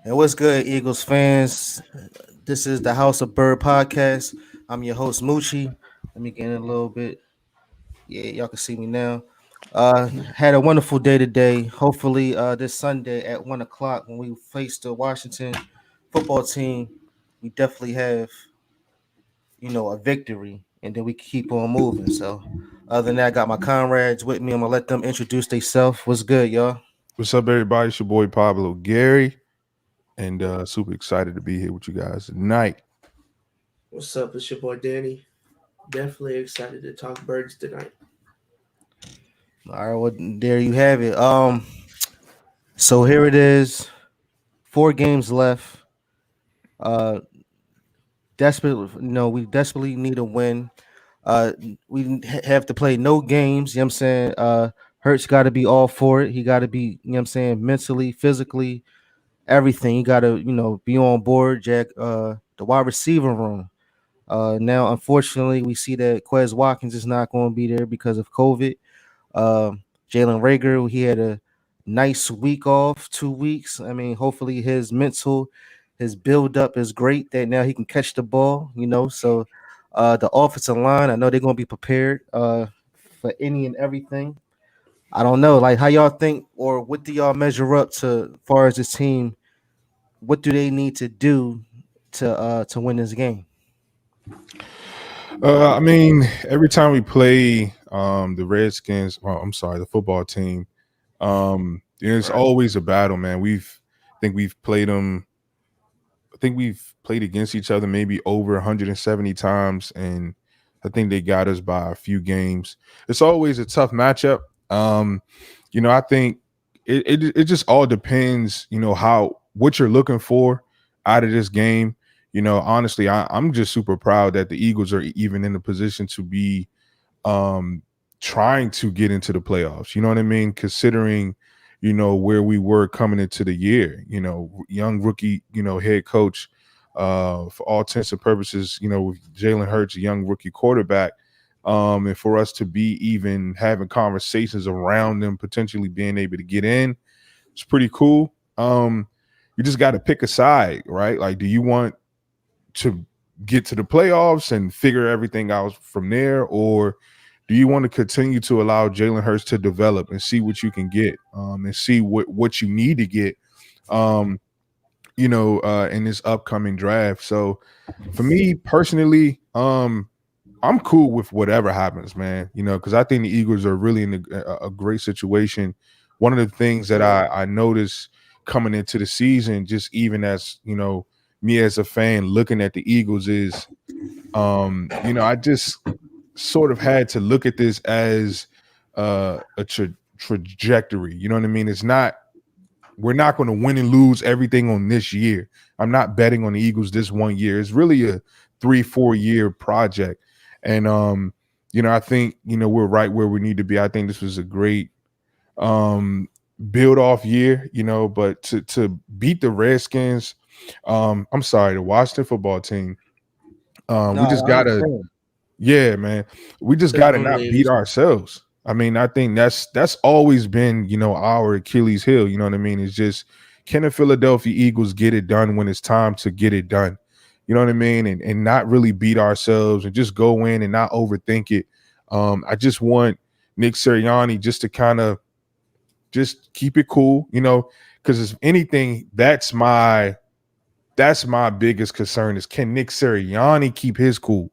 And what's good, Eagles fans? This is the House of Bird podcast. I'm your host, Moochie. Let me get in a little bit. Yeah, y'all can see me now. Had a wonderful day today. Hopefully, this Sunday at 1 o'clock when we face the Washington football team, we definitely have a victory, and then we keep on moving. So, other than that, I got my comrades with me. I'm gonna let them introduce themselves. What's good, y'all? What's up, everybody? It's your boy Pablo Gary, and super excited to be here with you guys tonight. What's up? It's your boy Danny. Definitely excited to talk birds tonight. All right, well, there you have it. So here it is. 4 games left. Uh, we desperately need a win. Uh, we have to play no games. You know what I'm saying? Hurts got to be all for it. He got to be, you know what I'm saying, mentally, physically, everything. He got to, be on board. Jack, the wide receiver room. Now, unfortunately, we see that Quez Watkins is not going to be there because of COVID. Jalen Rager, he had a nice week off, 2 weeks. I mean, hopefully his build up is great that now he can catch the ball. So the offensive line, I know they're gonna be prepared for any and everything. I don't know, like how y'all think or what do y'all measure up to as far as this team? What do they need to do to win this game? I mean, every time we play the Redskins, well, I'm sorry, the football team, there's Right. always a battle, man. I think we've played them. I think we've played against each other maybe over 170 times, and I think they got us by a few games. It's always a tough matchup. I think it just all depends, how what you're looking for out of this game. Honestly, I'm just super proud that the Eagles are even in the position to be um trying to get into the playoffs. You know what I mean? Considering, where we were coming into the year, young rookie, head coach, for all intents and purposes, with Jalen Hurts, a young rookie quarterback. And for us to be even having conversations around them potentially being able to get in, it's pretty cool. You just got to pick a side, right? Like, do you want to get to the playoffs and figure everything out from there, or do you want to continue to allow Jalen Hurts to develop and see what you can get, and see what you need to get, um, in this upcoming draft? So, for me personally, I'm cool with whatever happens, man. Because I think the Eagles are really in a great situation. One of the things that Yeah. I noticed coming into the season, just even as me as a fan looking at the Eagles, is I just sort of had to look at this as a trajectory. You know what I mean? It's not We're not going to win and lose everything on this year. I'm not betting on the Eagles this one year. It's really a 3-4 year project. And I think, we're right where we need to be. I think this was a great um build off year, but to beat the Redskins, I'm sorry, the Washington football team, No, we just I gotta, understand. yeah, man. We just got to not Definitely. beat ourselves. I mean, I think that's always been, our Achilles heel. You know what I mean? It's just, can the Philadelphia Eagles get it done when it's time to get it done? You know what I mean? And not really beat ourselves and just go in and not overthink it. I just want Nick Sirianni just to kind of just keep it cool, because if anything, that's my biggest concern is, can Nick Sirianni keep his cool?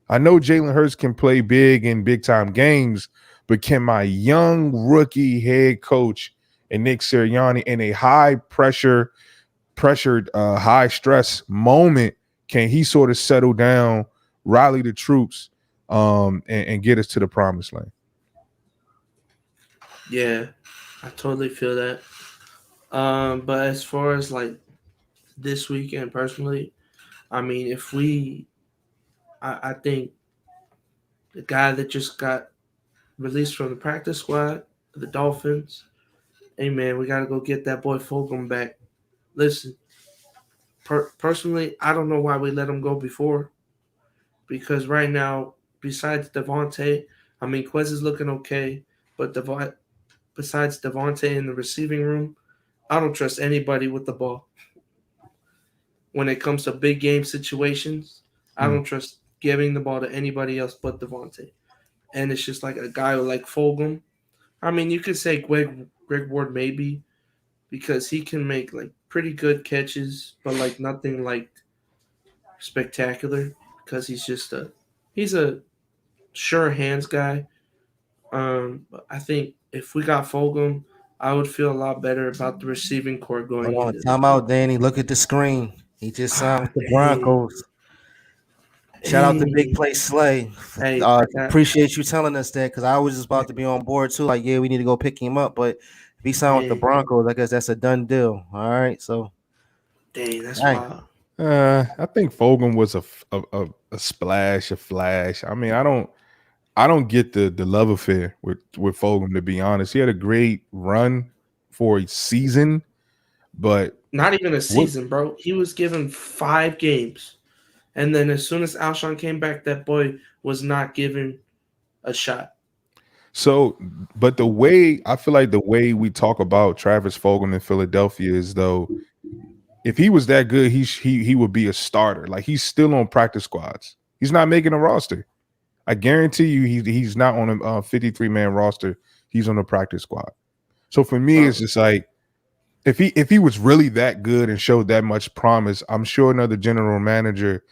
I know Jalen Hurts can play big in big time games, but can my young rookie head coach and Nick Sirianni in a pressured, high stress moment, can he sort of settle down, rally the troops, and get us to the promised land? Yeah, I totally feel that. But as far as like this weekend personally, I mean, if we, I think the guy that just got released from the practice squad, the Dolphins, hey man, we gotta go get that boy Fulgham back. Listen, personally, I don't know why we let him go before, because right now, besides Devontae, I mean, Quez is looking okay, but besides Devontae in the receiving room, I don't trust anybody with the ball. when it comes to big game situations. I Hmm. don't trust giving the ball to anybody else but Devontae. And it's just like a guy like Fulgham. I mean, you could say Greg Ward maybe because he can make like pretty good catches, but like nothing like spectacular because he's a sure hands guy. But I think if we got Fulgham, I would feel a lot better about the receiving core Hold going on, into this time game. out, Danny. Look at the screen. He just signed Ah, with the dang, Broncos. Shout out to Big dang. Play Slay. Hey, I got Appreciate you telling us that because I was just about to be on board too. Like, yeah, we need to go pick him up. But if he signed with the dang, Broncos, I guess that's a done deal. All right. So, dang. That's hey, wild. I think Fogan was a splash, a flash. I mean, I don't get the love affair with Fogan, to be honest. He had a great run for a season, but Not even a what season, bro. He was given 5 games, and then as soon as Alshon came back, that boy was not given a shot. so but the way I feel like the way we talk about Travis Fogan in Philadelphia is though if he was that good, he would be a starter. Like he's still on practice squads. He's not making a roster. I guarantee you, he's not on a 53-man roster. He's on the practice squad. So for me, it's Bro, just like if he was really that good and showed that much promise, I'm sure another general manager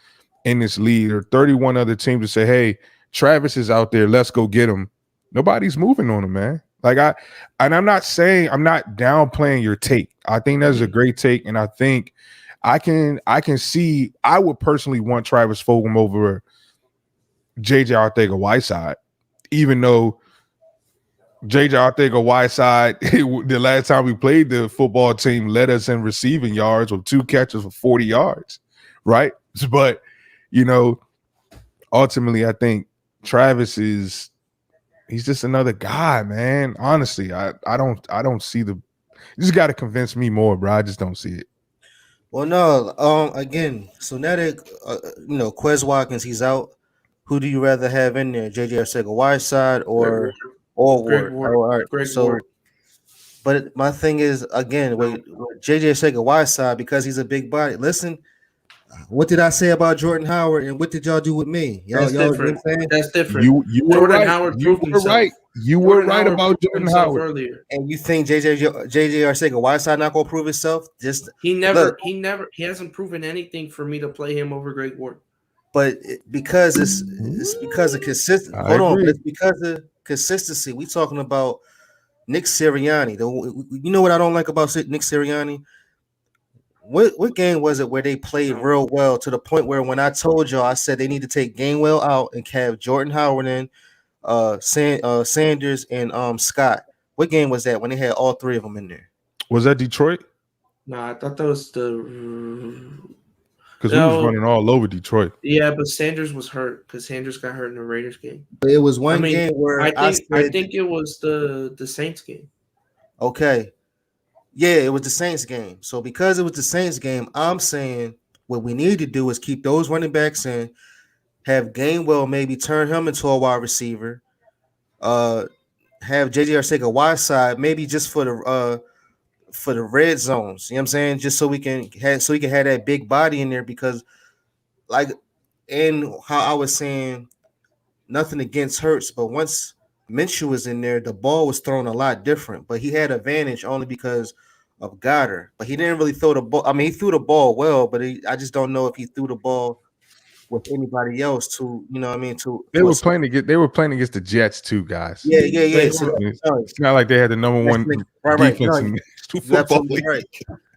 in this league or 31 other teams would say, "Hey, Travis is out there. Let's go get him." Nobody's moving on him, man. I'm not saying I'm not downplaying your take. I think that's a great take, and I think I can see. I would personally want Travis Fulgham over JJ Arthega-Whiteside, even though JJ Arthega-Whiteside, the last time we played the football team, led us in receiving yards with 2 catches for 40 yards, right? But you know, ultimately, I think Travis he's just another guy, man. Honestly, I don't see the. You just got to convince me more, bro. I just don't see it. well, no. Again, so now that Quez Watkins, he's out. Who do you rather have in there, JJ Arcega Whiteside Greg Ward, or Greg Ward? Ward, Oh, all right. Greg Ward. So, but my thing is again, with JJ Arcega Whiteside because he's a big body. Listen, what did I say about Jordan Howard, and what did y'all do with me? Y'all, That's y'all, you know different. what I'm saying? That's different. You were Jordan right. Howard You proved were himself. right. You were Jordan right Howard about proved Jordan himself Howard. earlier. And you think JJ Arcega Whiteside not gonna prove himself? Just look, He hasn't proven anything for me to play him over Greg Ward. but because it's because of consistent. I Hold on, but agree. it's because of consistency. We talking about Nick Sirianni. You know what I don't like about Nick Sirianni? What game was it where they played No, real well to the point where when I told y'all I said they need to take Gainwell out and have Jordan Howard in, Sanders and Scott. What game was that when they had all three of them in there? Was that Detroit? no, I thought that was the Because we was no. running all over Detroit. Yeah, but Sanders was hurt because Sanders got hurt in the Raiders game. It was I one mean, game where I I said, think it was the Saints game. okay, yeah, it was the Saints game. So because it was the Saints game, I'm saying what we need to do is keep those running backs in, have Gainwell maybe turn him into a wide receiver, uh, have JJ Arcega wide side maybe just for the red zones. You know what I'm saying? Just so we can have that big body in there because like and how I was saying nothing against Hurts, but once Minshew was in there, the ball was thrown a lot different. But he had advantage only because of Goddard. But he didn't really throw the ball. I mean, he threw the ball well, but I just don't know if he threw the ball with anybody else to, you know what I mean, They were playing against the Jets too, guys. yeah, yeah, yeah. Wait, So hold on. It's not like they had the number one right, right. defense No, in you're football absolutely league. right.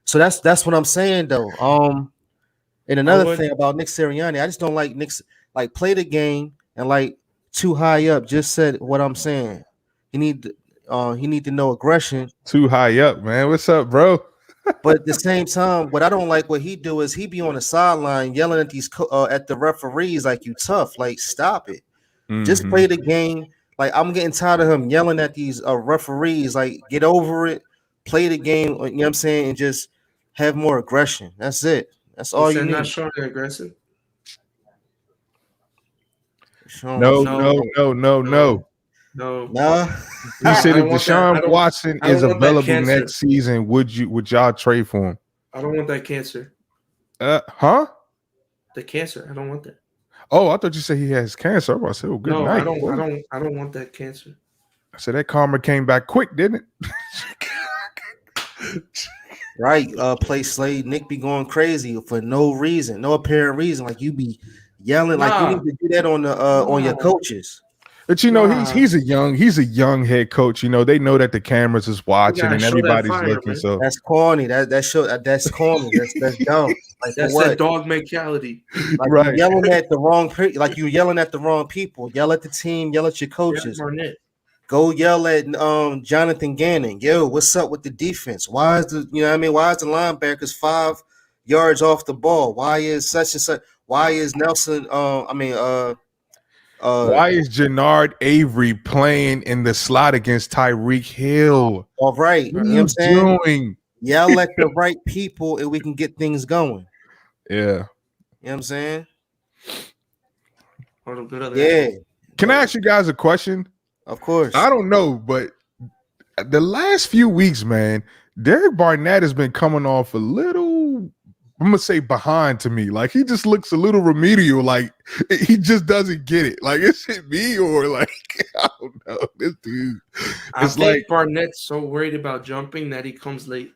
So that's what I'm saying though. And I another would. thing about Nick Sirianni, I just don't like Nick's like play the game and like too high up. Just said what I'm saying. He need to know aggression, Too high up, man. What's up, bro? but at the same time, what I don't like what he do is he be on the sideline yelling at at the referees like you tough. Like stop it. Just Mm-hmm. play the game. Like I'm getting tired of him yelling at these referees. Like get over it. Play the game. You know what I'm saying, and just have more aggression. That's it. That's all Is you that not need. showing aggressive? No, Sean, no, No, no, no, no, no. no. nah. He said I if don't want that. Deshaun Watson I is don't want that available cancer. next season, would y'all trade for him? I don't want that cancer. Huh? The cancer. I don't want that. Oh, I thought you said he has cancer. I was about to say, oh, good No, I night. don't. I Oh. don't. I don't want that cancer. I said that karma came back quick, didn't it? Right. Play Slade. Nick be going crazy for no reason, no apparent reason. Like you be yelling, like you need Nah, to do that on your nah, coaches. But he's nah. he's a young head coach. They know that the cameras is You watching gotta and show that everybody's fire, looking. man. So That's corny. That's corny. That's dumb. Like for That's that what? dog mentality. Like you right. yelling at the wrong like you yelling at the wrong people. Yell at the team, yell at your Yeah, coaches. Barnett. Go yell at Jonathan Gannon. Yo, what's up with the defense? Why is the why is the linebackers 5 yards off the ball? Why is such and such? Why is Nelson Why is Jannard Avery playing in the slot against Tyreek Hill? all right? What You are know what I'm you saying? doing? Yell at the right people and we can get things going. Yeah. You know what I'm saying? Or good of that. Yeah. Can I ask you guys a question? Of course. I don't know, but the last few weeks, man, Derek Barnett has been coming off a little, I'm gonna say behind to me. Like he just looks a little remedial, like he just doesn't get it. Like is it me or like I don't know. This dude. I It's think like, Barnett's so worried about jumping that he comes late.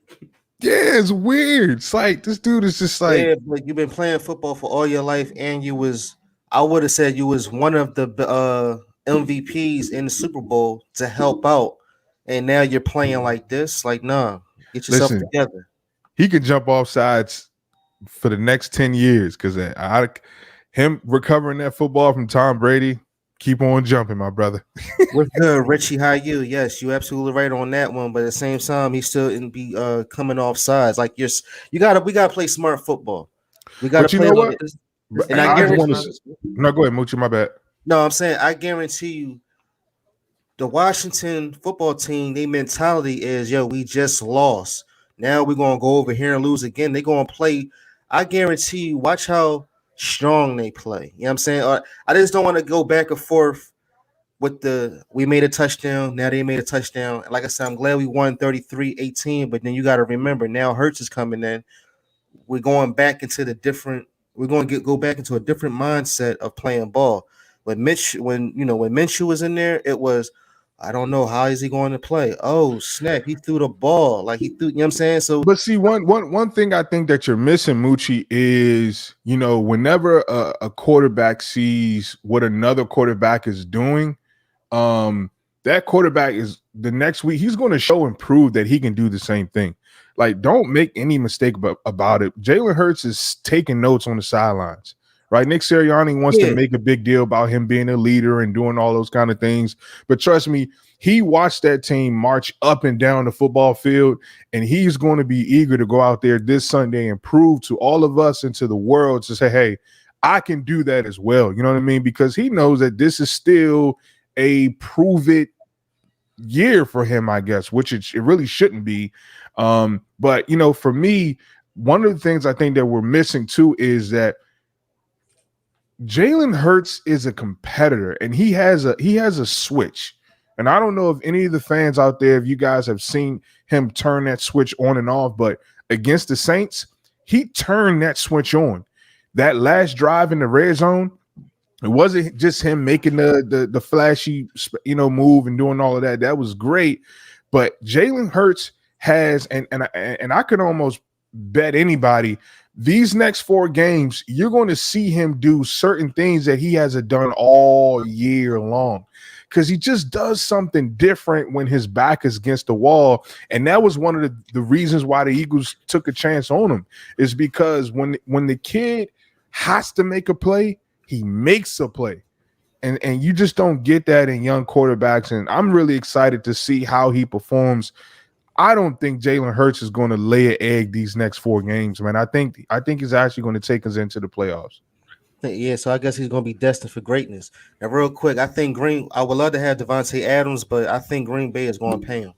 yeah, it's weird. It's like this dude is just like, Yeah, but you've been playing football for all your life, and I would have said you was one of the MVPs in the Super Bowl to help out, and now you're playing like this. Like, nah, get yourself listen, together. he could jump off sides for the next 10 years because him recovering that football from Tom Brady, keep on jumping, my brother. What's good, Richie? How you? Yes, you absolutely right on that one. But at the same time, he still in be coming off sides. Like we gotta play smart football. We gotta But you play know like, what? This and I I just defense want guarantee. not to. as No, go ahead, Moochie. My bad. No, I'm saying I guarantee you the Washington football team, their mentality is, yo, we just lost. Now we're gonna go over here and lose again. They're gonna play. I guarantee you, watch how strong they play. You know what I'm saying? I just don't want to go back and forth with we made a touchdown, now they made a touchdown. Like I said, I'm glad we won 33-18, but then you gotta remember now Hurts is coming in. We're going back into we're going to go back into a different mindset of playing ball. When Minshew was in there, it was, I don't know, how is he going to play? Oh snap, he threw the ball like he threw. You know what I'm saying? So But see, one thing I think that you're missing, Moochie, is whenever a quarterback sees what another quarterback is doing, that quarterback is the next week he's going to show and prove that he can do the same thing. Like, don't make any mistake about it. Jalen Hurts is taking notes on the sidelines, right? Nick Sirianni wants to yeah, make a big deal about him being a leader and doing all those kind of things. But trust me, he watched that team march up and down the football field, and he's going to be eager to go out there this Sunday and prove to all of us and to the world to say, hey, I can do that as well. You know what I mean? Because he knows that this is still a prove it year for him, I guess, which it really shouldn't be. But for me, one of the things I think that we're missing too is that Jalen Hurts is a competitor and he has a switch. And I don't know if any of the fans out there, if you guys have seen him turn that switch on and off, but against the Saints, he turned that switch on. That last drive in the red zone, it wasn't just him making the flashy, move and doing all of that. That was great. But Jalen Hurts has, and I could almost bet anybody, these next 4 games, you're going to see him do certain things that he hasn't done all year long. Because he just does something different when his back is against the wall. And that was one of the reasons why the Eagles took a chance on him, is because when the kid has to make a play, he makes a play. And you just don't get that in young quarterbacks. And I'm really excited to see how he performs. I don't think Jalen Hurts is going to lay an egg these next 4 games, man. I think he's actually going to take us into the playoffs. yeah, so I guess he's going to be destined for greatness. And real quick, I think I would love to have Devontae Adams, but I think Green Bay is going to pay him.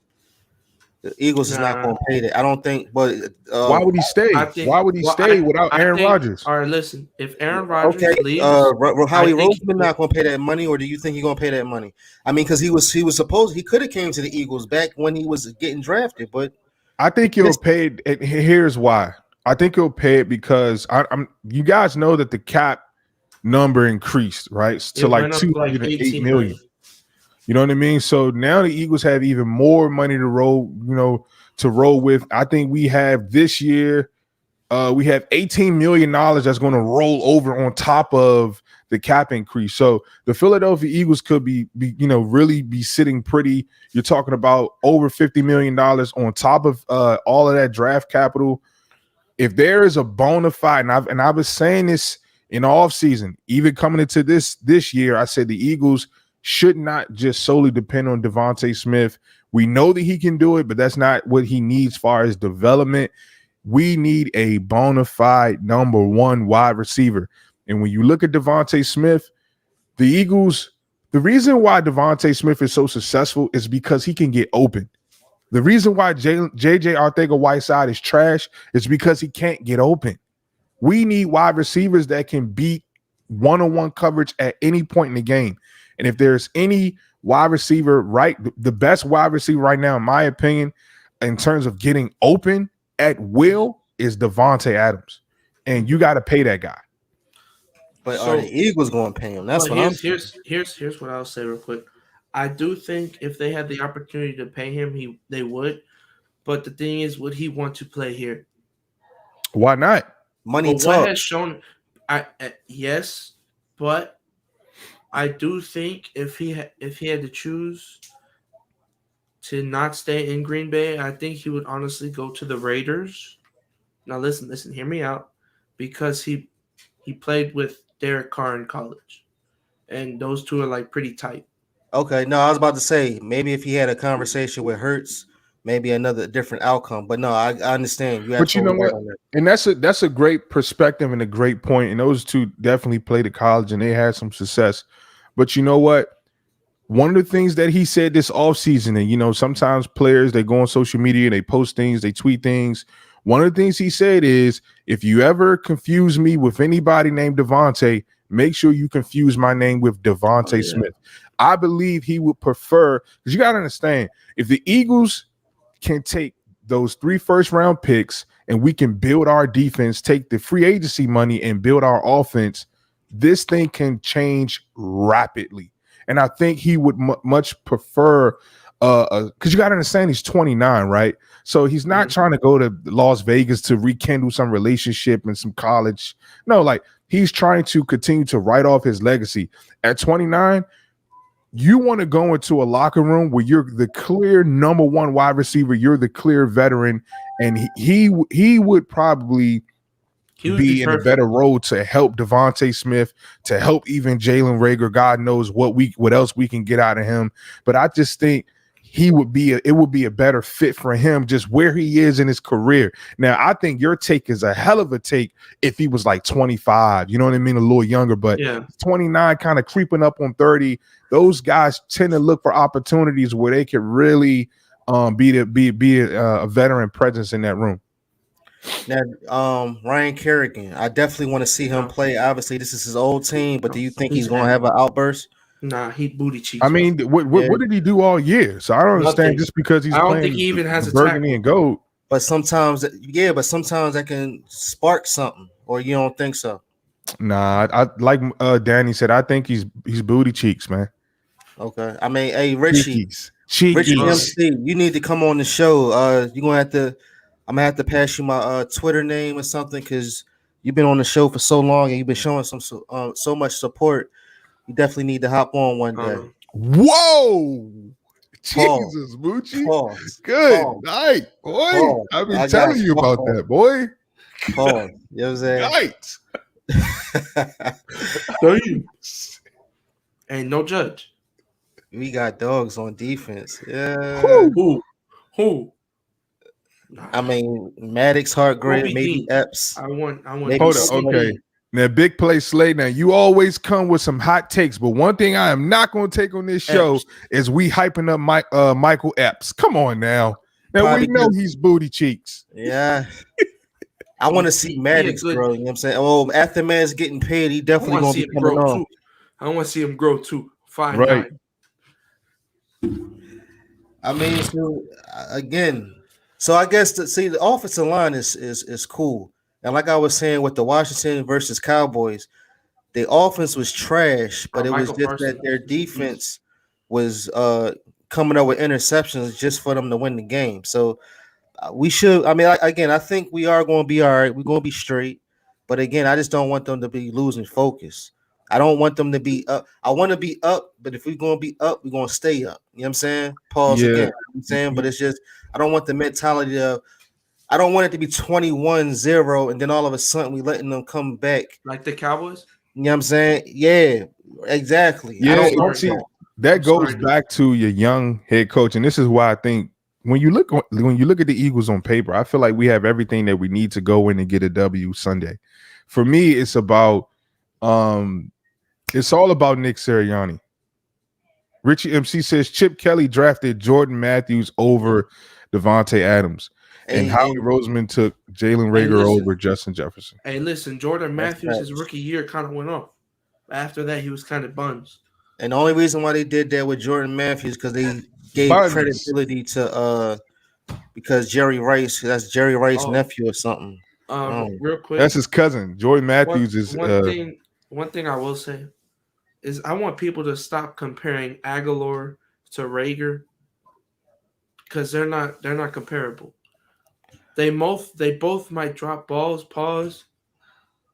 The Eagles is not nah. going to pay that. I don't think, but Why would he stay? I think. Why would he Well, stay without I Aaron think. Rodgers? All right, listen. If Aaron Rodgers okay, leaves, I Howie think Roseman not going to pay that money, or do you think he's going to pay that money? I mean, because he was supposed he could have came to the Eagles back when he was getting drafted, but I think he'll pay. And here's why. I think he'll pay it because I'm. You guys know that the cap number increased, right? To It like went up to like 208 18 million. million. You know what I mean? So now the Eagles have even more money to roll, to roll with. I think we have this year, we have $18 million that's going to roll over on top of the cap increase. So the Philadelphia Eagles could really be sitting pretty. You're talking about over $50 million on top of all of that draft capital. If there is a bona fide, and I was saying this in the offseason, even coming into this year, I said the Eagles should not just solely depend on Devontae Smith. We know that he can do it, but that's not what he needs as far as development. We need a bona fide number one wide receiver. And when you look at Devontae Smith, the Eagles, the reason why Devontae Smith is so successful is because he can get open. The reason why JJ Arcega-Whiteside is trash is because he can't get open. We need wide receivers that can beat one-on-one coverage at any point in the game. And if there's any wide receiver, right, the best wide receiver right now, in my opinion, in terms of getting open at will, is Devontae Adams. And you got to pay that guy. But are the Eagles going to pay him? That's what I'm saying. Here's what I'll say real quick. I do think if they had the opportunity to pay him, they would. But the thing is, would he want to play here? Why not? Money But talk. what has shown, yes, but I do think if he had to choose to not stay in Green Bay, I think he would honestly go to the Raiders. Now listen, hear me out, because he played with Derek Carr in college, and those two are like pretty tight. Okay, no, I was about to say maybe if he had a conversation with Hurts, maybe another different outcome. But no, I understand. You But you know absolutely right what? on that. And that's a great perspective and a great point. And those two definitely played at college and they had some success. But you know what? One of the things that he said this offseason, and sometimes players, they go on social media, they post things, they tweet things. One of the things he said is, if you ever confuse me with anybody named Devontae, make sure you confuse my name with Devontae Smith. I believe he would prefer, because you got to understand, if the Eagles can take those 3 first-round picks and we can build our defense, take the free agency money and build our offense, this thing can change rapidly. And I think he would much prefer, because you got to understand he's 29, right? So he's not trying to go to Las Vegas to rekindle some relationship and some college. No, like he's trying to continue to write off his legacy. At 29, you want to go into a locker room where you're the clear number one wide receiver, you're the clear veteran, and he would probably be in a better role to help Devontae Smith, to help even Jalen Reagor. God knows what else we can get out of him. But I just think it would be a better fit for him just where he is in his career. Now, I think your take is a hell of a take if he was like 25, you know what I mean? A little younger, but 29 kind of creeping up on 30. Those guys tend to look for opportunities where they can really be a veteran presence in that room. Now, Ryan Kerrigan, I definitely want to see him play. Obviously, this is his old team, but do you think he's going to have an outburst? Nah, he booty cheeks. I mean, what did he do all year? So I don't understand just because he's playing. I don't think he even has a burgundy and gold. But sometimes that can spark something, or you don't think so? Nah, I like Danny said. I think he's booty cheeks, man. Okay, I mean, hey Richie, Cheekies. Richie MC, you need to come on the show. I'm gonna have to pass you my Twitter name or something, because you've been on the show for so long and you've been showing so much support. You definitely need to hop on one day. Whoa, Jesus, Moochie. Good night, boy. I've been telling you about that, boy. Pause. You know what I'm saying? Night. Ain't no judge. We got dogs on defense. Yeah. Who? I mean, Maddox, Hargrave, maybe Epps. I want. Hold on. Okay. Now, big play Slade. Now, you always come with some hot takes, but one thing I am not going to take on this show is we hyping up Michael Epps. Come on now. Now, probably we know he's booty cheeks. Yeah. I want to see Maddox grow. You know what I'm saying? Oh, after man's getting paid, he definitely going to be coming on. I want to see him grow too. 5'9". Right. I mean, so again, So I guess the offensive line is cool. And like I was saying with the Washington versus Cowboys, the offense was trash, but it was Michael just that Parsons their is a beast. defense was coming up with interceptions just for them to win the game. So we should. I mean, again, I think we are going to be all right. We're going to be straight. But again, I just don't want them to be losing focus. I don't want them to be up. I want to be up, but if we're going to be up, we're going to stay up. You know what I'm saying? Pause again. Yeah. You know what I'm saying, but it's just I don't want the mentality of I don't want it to be 21-0 and then all of a sudden we letting them come back. Like the Cowboys. You know what I'm saying? Yeah, exactly. I Yeah, don't and want Sorry, see dude. that. that I'm goes sorry, dude. back to your young head coach, and this is why I think when you look at the Eagles on paper, I feel like we have everything that we need to go in and get a W Sunday. For me, um it's all about Nick Sirianni. Richie MC says Chip Kelly drafted Jordan Matthews over Devontae Adams, and And, Howie and Roseman took Jalen Hey, Rager listen. over Justin Jefferson. Hey, listen. Jordan that's Matthews, his facts. rookie year, kind of went off. After that, he was kind of buns. And the only reason why they did that with Jordan Matthews because they gave Buns. credibility to because Jerry Rice, that's Jerry Rice's Oh, nephew or something. real quick. That's his cousin. Jordan One Matthews is one thing. One thing I will say is I want people to stop comparing Aguilar to Rager because they're not comparable. They both might drop balls, pause,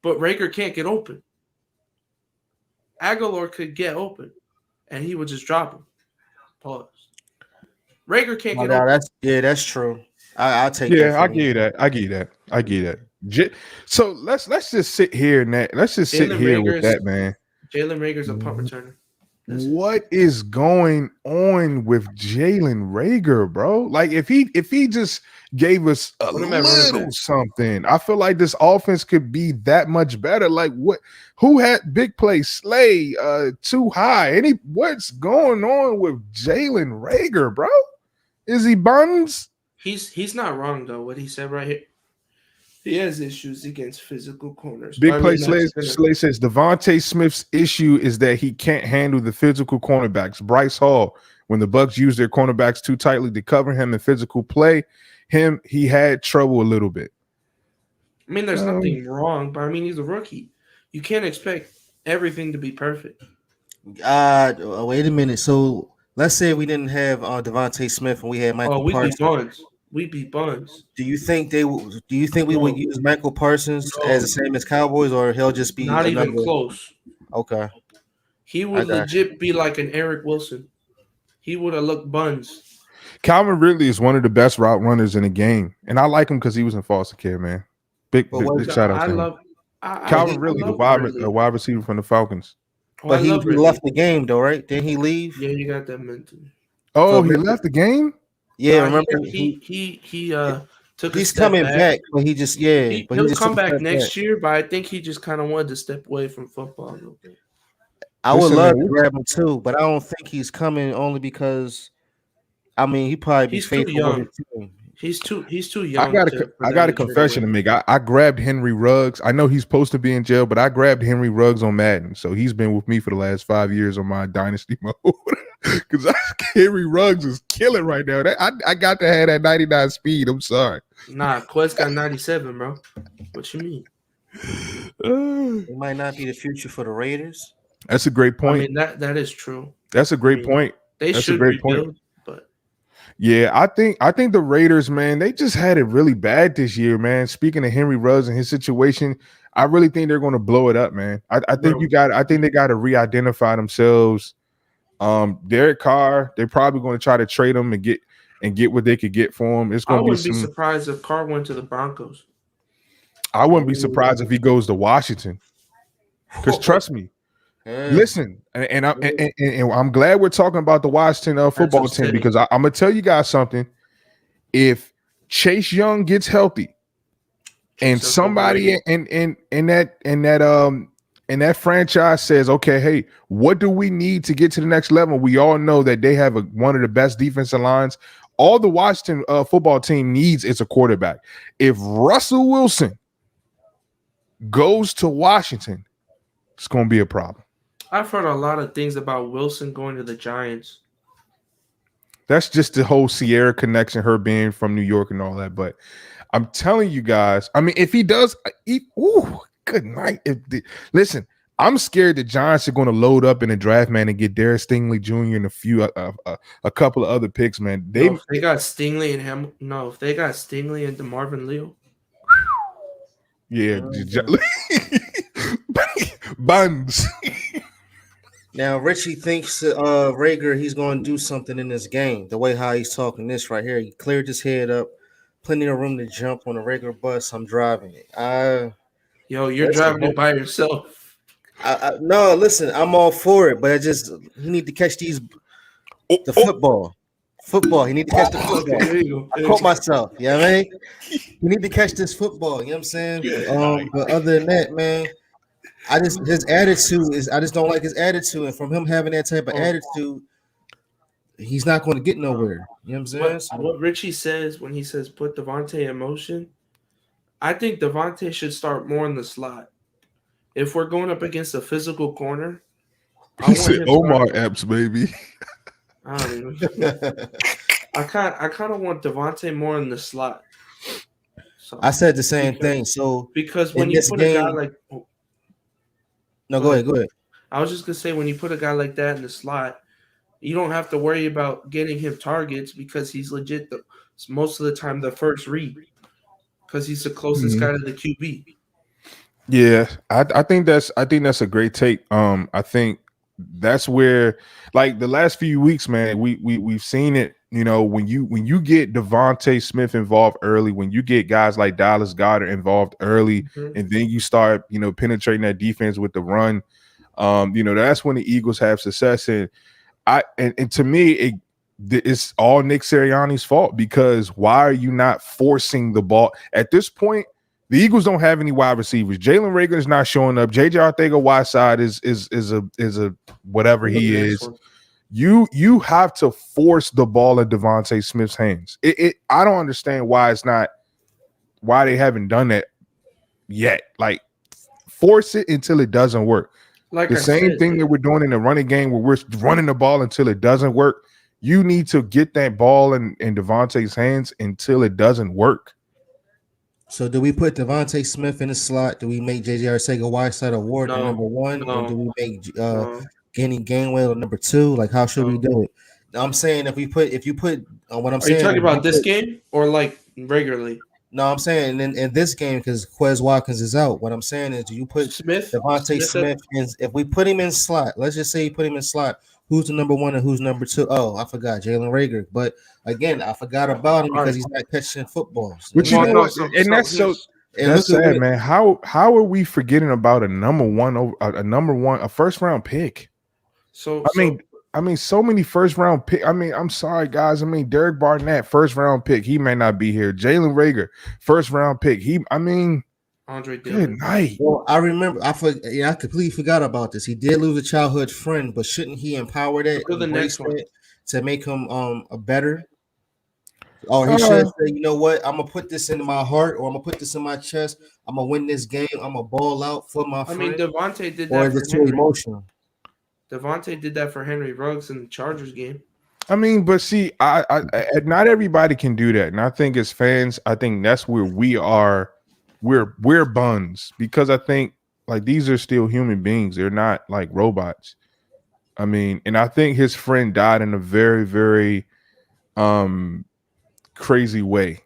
but Rager can't get open. Aguilar could get open, and he would just drop him. Pause. Rager can't No get doubt, open. that's true. I'll take that Yeah, I from give you. you that. I give you that. I give you that. So let's just sit here and that. Let's just sit Jalen here with Rager's that, man. Jalen Rager's a punt returner. That's it. What is going on with Jalen Rager, bro? Like if he just gave us a Put him at running little back. something, I feel like this offense could be that much better. Like what? Who had big play? Slay, too high. What's going on with Jalen Rager, bro? Is he buns? He's not wrong though. What he said right here. He has issues against physical corners. Big I play mean, Slay, that's gonna. Slay says Devontae Smith's issue is that he can't handle the physical cornerbacks. Bryce Hall, when the Bucks used their cornerbacks too tightly to cover him in physical play, he had trouble a little bit. I mean, there's Um, nothing wrong, but I mean, he's a rookie. You can't expect everything to be perfect. Wait a minute. So let's say we didn't have Devontae Smith and we had Oh, Michael we beat Parsons. Buns. We beat Buns. Do you think we would No, use Michael Parsons as the no, same as Cowboys, or he'll just be not even another? close. Okay, He I would got you. legit be like an Eric Wilson. He would have looked Buns. Calvin Ridley is one of the best route runners in the game, and I like him because he was in foster care, man. Big, But big, what? big shout out I to him. love. I, But I, Calvin he, I Ridley, the love Ridley. wide receiver from the Falcons. Oh, I but he love he left Ridley. the game though, right? Didn't he leave? Yeah, you got that mental. Oh, For he left the game? yeah, Nah, remember he took a he's step coming back. back, but he He'll just took come a back step back. next year, but I think he just kind of wanted to step away from football a little bit. I would Listen, man, love to grab him too, but I don't think he's coming only because I mean he probably be He's too faithful with young. his team. He's too young for I them got a to trade confession away. to make. I grabbed Henry Ruggs. I know he's supposed to be in jail, but I grabbed Henry Ruggs on Madden, so he's been with me for the last 5 years on my dynasty mode. Because Henry Ruggs is killing right now. I got to have that 99 speed. I'm sorry. Nah, Quest got 97, bro. What you mean? He might not be the future for the Raiders. That's a great I point. mean that is true. That's a I great mean point. they That's a should great point. rebuild, but Yeah, I think the Raiders, man, they just had it really bad this year, man. Speaking of Henry Ruggs and his situation, I really think they're going to blow it up, man. bro, I think they got to re-identify themselves. Derek Carr, they're probably going to try to trade him and get what they could get for him. It's I going to be wouldn't be some. surprised if Carr went to the Broncos. I wouldn't be surprised if he goes to Washington. Because trust me, Yeah. listen, and I'm glad we're talking about the Washington football team upsetting. because I'm gonna tell you guys something. If Chase Young gets healthy and Chase Young's somebody overrated. in that franchise says, okay, hey, what do we need to get to the next level? We all know that they have one of the best defensive lines. All the Washington football team needs is a quarterback. If Russell Wilson goes to Washington, it's going to be a problem. I've heard a lot of things about Wilson going to the Giants. That's just the whole Sierra connection, her being from New York and all that. But I'm telling you guys, I mean, if he does, good night. Listen, I'm scared the Giants are going to load up in the draft, man, and get Derek Stingley Jr. and a couple of other picks, man. No, if they got Stingley and him, no, if they got Stingley and DeMarvin Leo, yeah, buns. Now Richie thinks Rager he's going to do something in this game. The way how he's talking this right here, he cleared his head up, plenty of room to jump on a regular bus. I'm driving it. yo, you're Listen, driving it by yourself. no, listen, I'm all for it, but I just he need to catch the football. Football. He need to catch the football. Okay, there you I go. caught myself. You know what I mean? He need to catch this football. You know what I'm saying? But other than that, man, his attitude is I just don't like his attitude. And from him having that type of attitude, he's not going to get nowhere. You know what I'm saying? What Richie says when he says put Devontae in motion, I think Devontae should start more in the slot. If we're going up against a physical corner, He said Omar Epps, baby. I don't even. I kind of want Devontae more in the slot. So, I said the same thing. So because when you put a guy like no, go ahead. I was just gonna say when you put a guy like that in the slot, you don't have to worry about getting him targets because he's legit most of the time the first read because he's the closest guy to the QB. Yeah, I think that's a great take. I think that's where, like the last few weeks, man, we've seen it. You know, when you get Devontae Smith involved early, when you get guys like Dallas Goedert involved early, and then you start, penetrating that defense with the run, that's when the Eagles have success. And to me, it's all Nick Sirianni's fault because why are you not forcing the ball at this point? The Eagles don't have any wide receivers. Jalen Reagor is not showing up. JJ Arcega-Whiteside is a whatever he is. You have to force the ball in Devontae Smith's hands. I don't understand why they haven't done that yet. Like force it until it doesn't work. Like the same thing that we're doing in the running game where we're running the ball until it doesn't work. You need to get that ball in Devontae's hands until it doesn't work. So do we put Devontae Smith in the slot? Do we make JJ Arcega-Whiteside award the number one? Or do we make Kenny Gainwell number two? Like how should we do it? I'm saying if you put what I'm saying. Are you talking about this game or like regularly? No, I'm saying in this game because Quez Watkins is out. What I'm saying is, do you put Devontae Smith in? If we put him in slot, let's just say you put him in slot. Who's the number one and who's number two? Oh, I forgot Jalen Reagor. But again, I forgot about him because he's not catching footballs. But you know what? And that's sad, man. How are we forgetting about a first round pick? I mean, so many first round pick. I mean, I'm sorry, guys. I mean, Derek Barnett, first round pick. He may not be here. Jalen Reagor, first round pick. Andre Dillon. Good night. Well, I remember. I completely forgot about this. He did lose a childhood friend, but shouldn't he empower that to make him a better? Or he should say, you know what? I'm gonna put this in my heart, or I'm gonna put this in my chest. I'm gonna win this game. I'm gonna ball out for my friend. I mean, Devontae did that. Or is it too emotional? Devontae did that for Henry Ruggs in the Chargers game. I mean, but see, I not everybody can do that, and I think as fans, I think that's where we are. We're buns because I think like these are still human beings. They're not like robots. I mean, and I think his friend died in a very, very crazy way.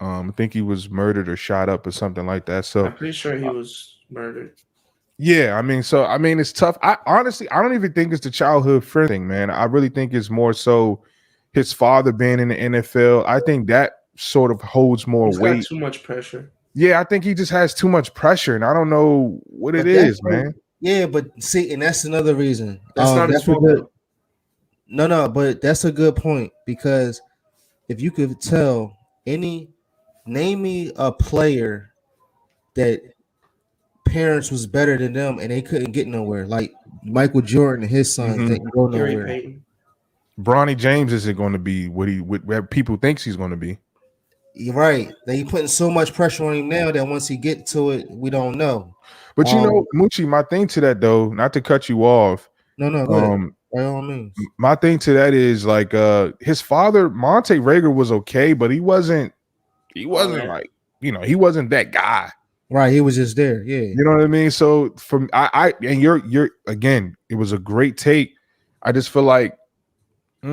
I think he was murdered or shot up or something like that. So I'm pretty sure he was murdered. Yeah, I mean, it's tough. I don't even think it's the childhood friend thing, man. I really think it's more so his father being in the NFL. I think that sort of holds more weight. Got too much pressure. Yeah, I think he just has too much pressure, and I don't know what it is, man. Yeah, but see, and that's another reason. That's not his fault. No, but that's a good point because if you could tell name me a player that parents was better than them and they couldn't get nowhere, like Michael Jordan and his son didn't go nowhere. Bronny James isn't going to be what people thinks he's going to be. You're right. They putting so much pressure on him now that once he get to it, we don't know. But you know, Moochie, my thing to that though, not to cut you off. No, go ahead. by all means. My thing to that is like his father, Monte Rager, was okay, but he All wasn't that. like, he wasn't that guy. Right, he was just there. Yeah. You know what I mean? So from I and you're again, it was a great take. I just feel like But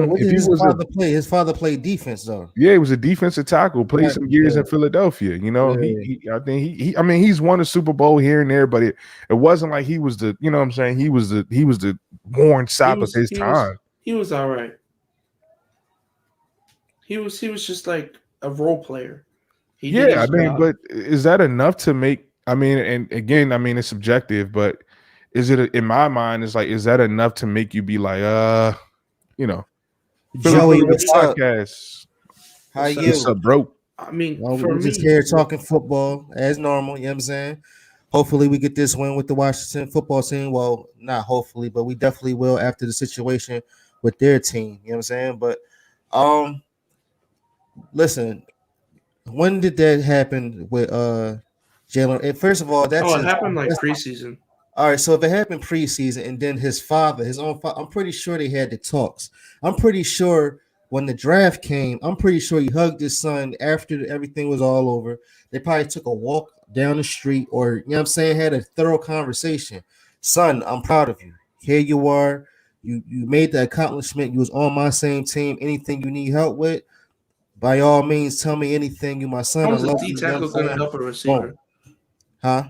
what if did he his was a father play? His father played defense though. yeah, he was a defensive tackle, played Right. some years Yeah. in Philadelphia. Yeah. I think I mean, he's won a Super Bowl here and there, but it wasn't like he was the, you know what I'm saying? He was the Warren He Sapp of was his he was time. he was all right. He was just like a role player. He did Yeah, I his mean, job. but is that enough to make? I mean, and again, I mean, it's subjective, but is it in my mind? It's like, is that enough to make you be like, you know, Philly Joey, For Business what's me, up? Podcast? How what's up? What's you? up, bro? I mean, Well, for we just me, here talking football as normal. You know what I'm saying? Hopefully, we get this win with the Washington football team. Well, not hopefully, but we definitely will after the situation with their team. You know what I'm saying? But um, listen, when did that happen with Jalen? And first of all, oh, that's it his. happened like That's, preseason. all right. So if it happened preseason, and then his father, his own father, I'm pretty sure they had the talks. I'm pretty sure when the draft came, I'm pretty sure he hugged his son after everything was all over. They probably took a walk down the street, or you know what I'm saying, had a thorough conversation. Son, I'm proud of you. Here you are. You made the accomplishment. You was on my same team. Anything you need help with, by all means, tell me anything. You my son. I How's a love D you. You know what tackle I'm gonna saying? help a Boom. receiver? Huh?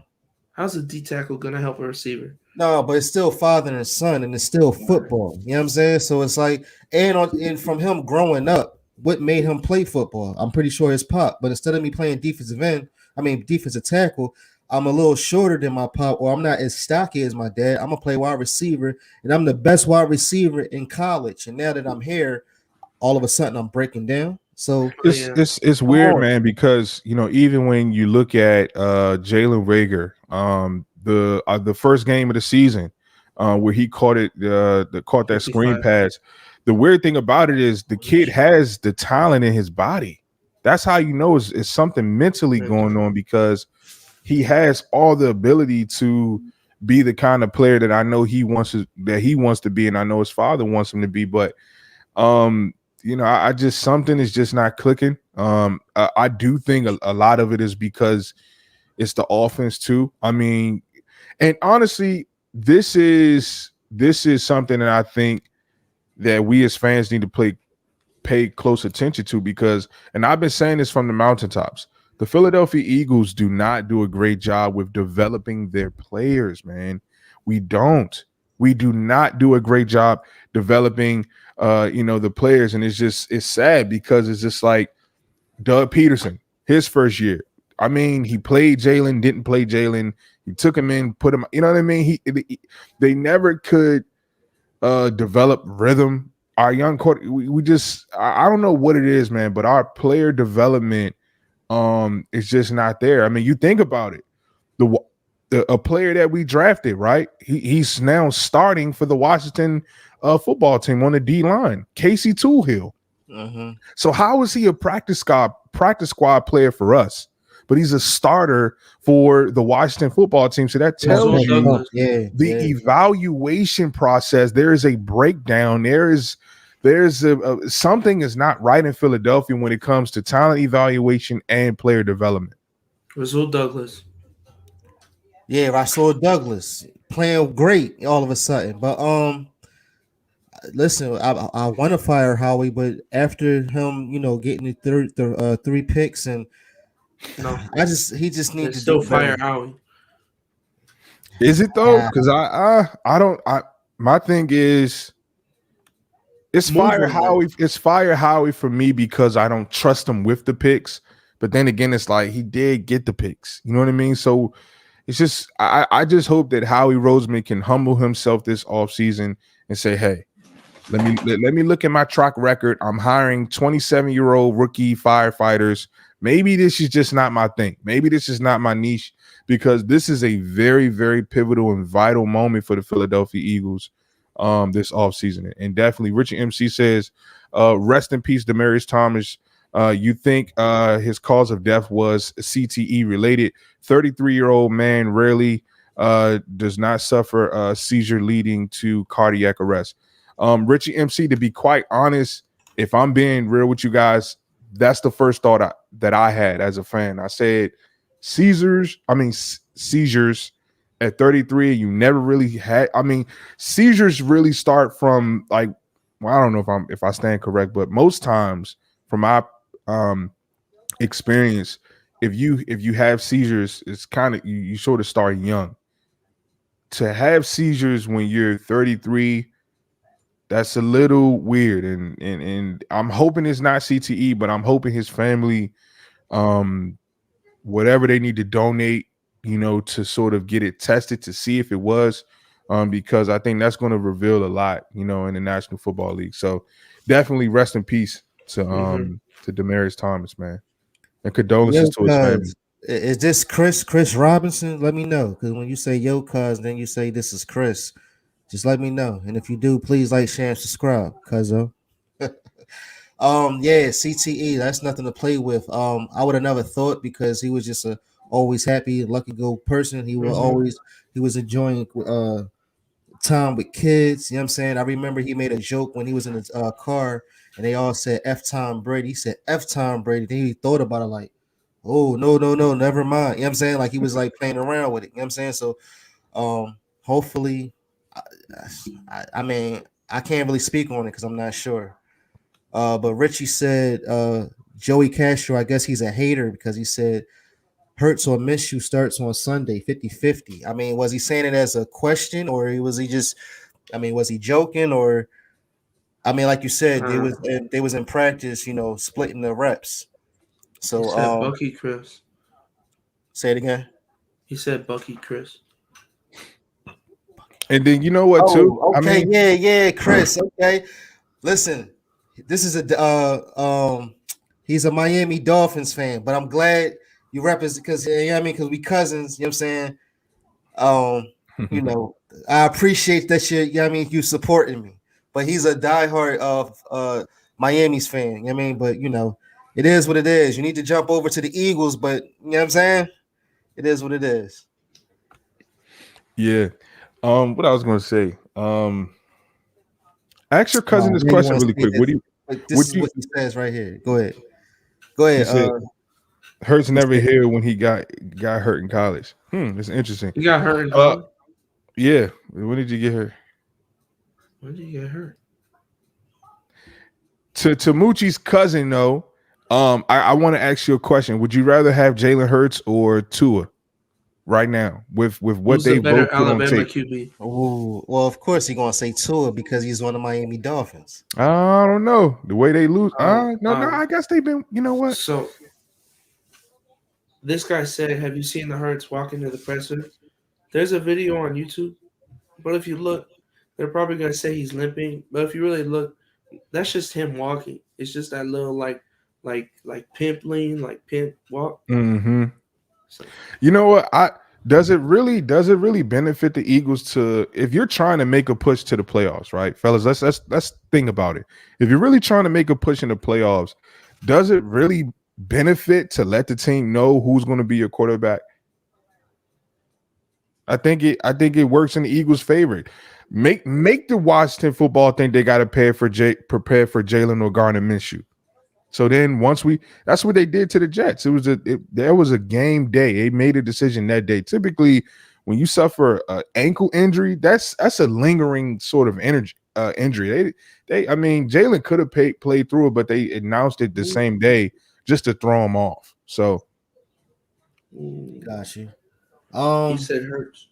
How's a D tackle gonna help a receiver? No, but it's still father and son, and it's still All right. football. You know what I'm saying? So it's like, and from him growing up, what made him play football? I'm pretty sure his pop. But instead of me playing defensive end, I mean defensive tackle, I'm a little shorter than my pop, or I'm not as stocky as my dad. I'm gonna play wide receiver, and I'm the best wide receiver in college. And now that I'm here, all of a sudden I'm breaking down. So Oh It's yeah. it's it's come weird, on, man, because even when you look at Jalen Rager, the first game of the season, where he caught that screen 55. pass. The weird thing about it is the kid has the talent in his body. That's how you know it's something mentally Mental. going on, because he has all the ability to be the kind of player that I know he wants to be, and I know his father wants him to be. But um, I just, something is just not clicking. I do think a lot of it is because it's the offense too. I mean, and honestly, this is something that I think that we as fans need to pay close attention to, because, and I've been saying this from the mountaintops, the Philadelphia Eagles do not do a great job with developing their players, man. We don't. We do not do a great job developing the players. And it's sad, because it's just like Doug Peterson, his first year. I mean, he played Jalen, didn't play Jalen. He took him in, put him, you know what I mean? They never could develop rhythm. Our young court, we just, I don't know what it is, man, but our player development is just not there. I mean, you think about it. A player that we drafted, right? He's now starting for the Washington football team on the D line, Casey Toolhill. mm-hmm. So how is he a practice squad player for us, but he's a starter for the Washington football team? So that tells Rasul you Douglas. Yeah, the yeah. evaluation process. There is a breakdown. There's something is not right in Philadelphia when it comes to talent evaluation and player development. Rasul Douglas. Yeah, I saw Douglas playing great all of a sudden. But listen, I want to fire Howie, but after him, getting three picks, and No. he just need And to do still better. fire Howie. Is it though? Uh, Because I don't my thing is, Move on then. It's fire Howie for me, because I don't trust him with the picks. But then again, it's like he did get the picks. You know what I mean? So it's just, I just hope that Howie Roseman can humble himself this offseason and say, hey, let me look at my track record. I'm hiring 27-year-old rookie firefighters. Maybe this is just not my thing. Maybe this is not my niche, because this is a very, very pivotal and vital moment for the Philadelphia Eagles this offseason. And definitely Richard MC says, rest in peace, Demaryius Thomas. You think his cause of death was CTE related? 33-year-old man rarely does not suffer seizure leading to cardiac arrest. Richie MC, to be quite honest, if I'm being real with you guys, that's the first thought that I had as a fan. I said seizures at 33. You never really had. I mean, seizures really start from like, well, I don't know if I stand correct, but most times from my um experience, if you have seizures, it's kind of you sort of start young. To have seizures when you're 33, that's a little weird, and I'm hoping it's not CTE, but I'm hoping his family, um whatever they need to donate, to sort of get it tested to see if it was, because I think that's going to reveal a lot, in the National Football League. So definitely rest in peace to Demaryius Thomas, man, and condolences Yo, to his family. cuz, is this Chris Robinson? Let me know. Because when you say yo, cuz, then you say this is Chris. Just let me know. And if you do, please like, share, and subscribe, cuz. Yeah, CTE, that's nothing to play with. I would have never thought because he was just a always happy, lucky go person. He was enjoying time with kids. You know what I'm saying? I remember he made a joke when he was in his car and they all said F Tom Brady. He said F Tom Brady. Then he thought about it like, oh no, never mind. You know what I'm saying? Like he was like playing around with it. You know what I'm saying? So hopefully I, I mean I can't really speak on it because I'm not sure. But Richie said Joey Castro, I guess he's a hater because he said Hurts or miss you starts on Sunday 50-50. I mean, was he saying it as a question or was he just I mean, was he joking or I mean, like you said, they was in practice, splitting the reps. He So said Bucky Chris. say it again. He said Bucky Chris. And then you know what too? Oh, I okay, mean, yeah, Chris. Okay. Listen, this is a he's a Miami Dolphins fan, but I'm glad you represent because you know what I mean, because we cousins, you know what I'm saying? Um, you know, I appreciate that you know what I mean, you supporting me. But he's a diehard of Miami's fan, you know what I mean? But it is what it is. You need to jump over to the Eagles, but you know what I'm saying? It is what it is. yeah. What I was going to say. Ask your cousin this Now you question want to really say quick. this, but this Would is you? what he says right here. Go ahead. Go He ahead. said Hurts He never said, healed when he got hurt in college. That's interesting. He got hurt in Uh, college. yeah. When did you get hurt? When did he get hurt? To Moochie's cousin though, I want to ask you a question. Would you rather have Jalen Hurts or Tua right now with what Who's the they both better put on Alabama tape? QB? oh, well, of course he's gonna say Tua because he's on the Miami Dolphins. I don't know the way they lose. Um, No. um, I guess they've been. You know what? so this guy said, "Have you seen the Hurts walking to the presser?" There's a video on YouTube, but if you look, they're probably gonna say he's limping. But if you really look, that's just him walking. It's just that little like pimp lean, like pimp walk. Mm-hmm. So, You know what? I does it really benefit the Eagles to if you're trying to make a push to the playoffs, right, fellas? Let's think about it. If you're really trying to make a push in the playoffs, does it really benefit to let the team know who's going to be your quarterback? I think it works in the Eagles' favor. Make the Washington football think they got to prepare for Jalen or Garner Minshew. So then that's what they did to the Jets. There was a game day. They made a decision that day. Typically, when you suffer an ankle injury, that's a lingering sort of injury. I mean, Jalen could have played through it, but they announced it the same day just to throw him off. So mm, Got you. he Um. said Hurts.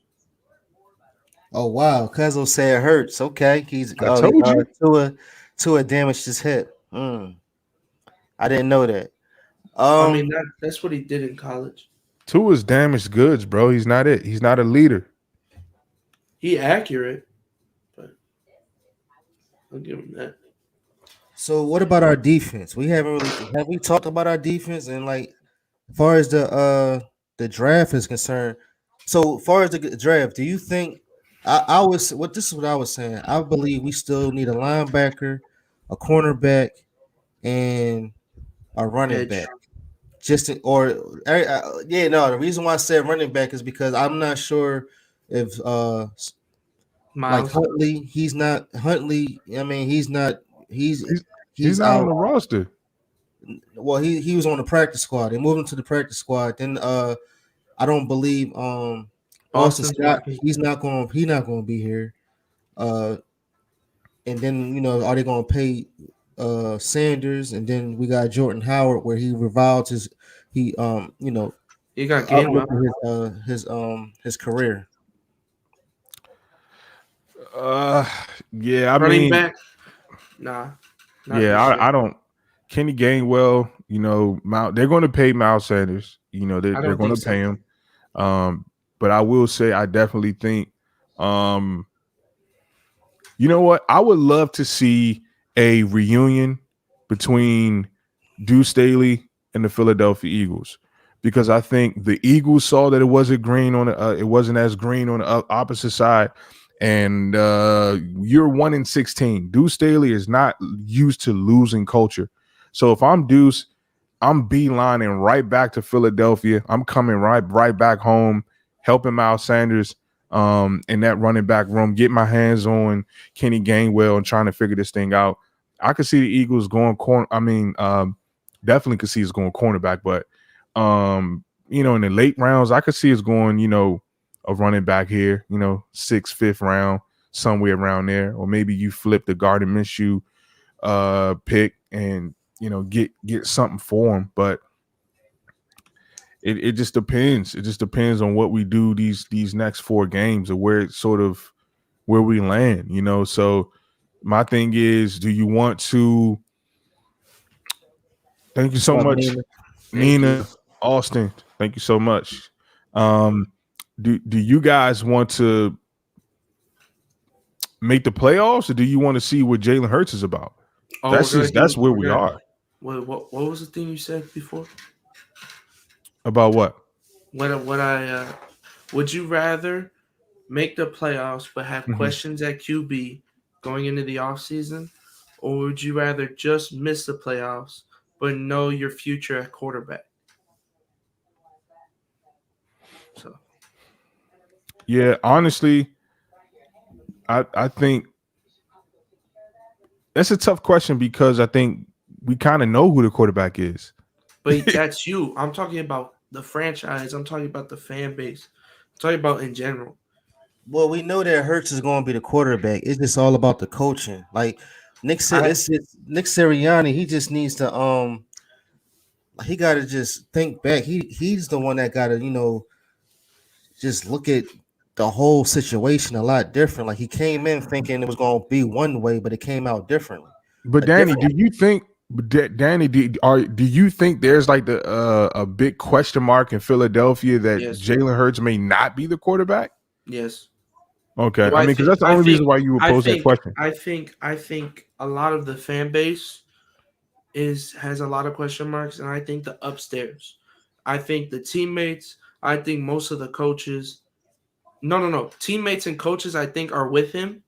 Oh wow, Cuzzo said hurts. Okay, he's I told you, Tua damaged his hip. I didn't know that. I mean, Um. that's what he did in college. Tua's damaged goods, bro. He's not it. He's not a leader. He accurate, but I'll give him that. So what about our defense? We haven't really have we talked about our defense and like as far as the draft is concerned. So far as the draft, do you think I was what this is what I was saying. I believe we still need a linebacker, a cornerback, and a running Edge. back. Just to, or yeah, no. The reason why I said running back is because I'm not sure. if like Miles. Huntley, he's not Huntley. I mean, he's not. He's He's he's he's not on out. the roster. Well, he was on the practice squad. They moved him to the practice squad. Then I don't believe Austin Austin's Scott. working. He's not going to be here. Uh, and then are they going to pay Sanders? And then we got Jordan Howard, where he revolved his he You got outlook Gainwell. of his career. Uh, yeah, I Running mean, back. Nah, not yeah, this year. I don't. Kenny Gainwell, they're going to pay Miles Sanders. I They're don't going think to pay so. him. But I will say, I definitely think, um, you know what? I would love to see a reunion between Deuce Staley and the Philadelphia Eagles, because I think the Eagles saw that it wasn't as green on the opposite side, and you're 1-16. Deuce Staley is not used to losing culture, so if I'm Deuce, I'm beelining right back to Philadelphia. I'm coming right back home, helping Miles Sanders in that running back room, get my hands on Kenny Gainwell and trying to figure this thing out. I could see the Eagles going corner. I mean, definitely could see us going cornerback, but in the late rounds, I could see us going, a running back here, sixth, fifth round, somewhere around there, or maybe you flip the Gardner Minshew pick and get something for him. But it just depends. It just depends on what we do these next 4 games, or where we land. So my thing is, do you want to? Thank you What's so up, much, Nina? Thank you. Nina Austin. Thank you so much. Um, do you guys want to make the playoffs, or do you want to see what Jalen Hurts is about? Oh, we're gonna That's do. where We're we gonna. are. What was the thing you said before? About what? What I would you rather make the playoffs but have Mhm. questions at QB going into the offseason, or would you rather just miss the playoffs but know your future at quarterback? So Yeah, honestly, I think that's a tough question, because I think we kind of know who the quarterback is. but that's you. I'm talking about the franchise. I'm talking about the fan base. I'm talking about in general. Well, we know that Hurts is going to be the quarterback. It's just all about the coaching. Like I it's Nick Sirianni. He just needs to he got to just think back. He's the one that got to just look at the whole situation a lot different. Like he came in thinking it was going to be one way, but it came out differently. But A Danny, different. do you think? Danny, do you think there's like a big question mark in Philadelphia that yes, Jalen Hurts may not be the quarterback? yes. Okay, Do I I mean, because think? that's the only reason why you would pose that question. I think a lot of the fan base is has a lot of question marks, and I think the upstairs. I think the teammates. I think most of the coaches. No. Teammates and coaches, I think, are with him.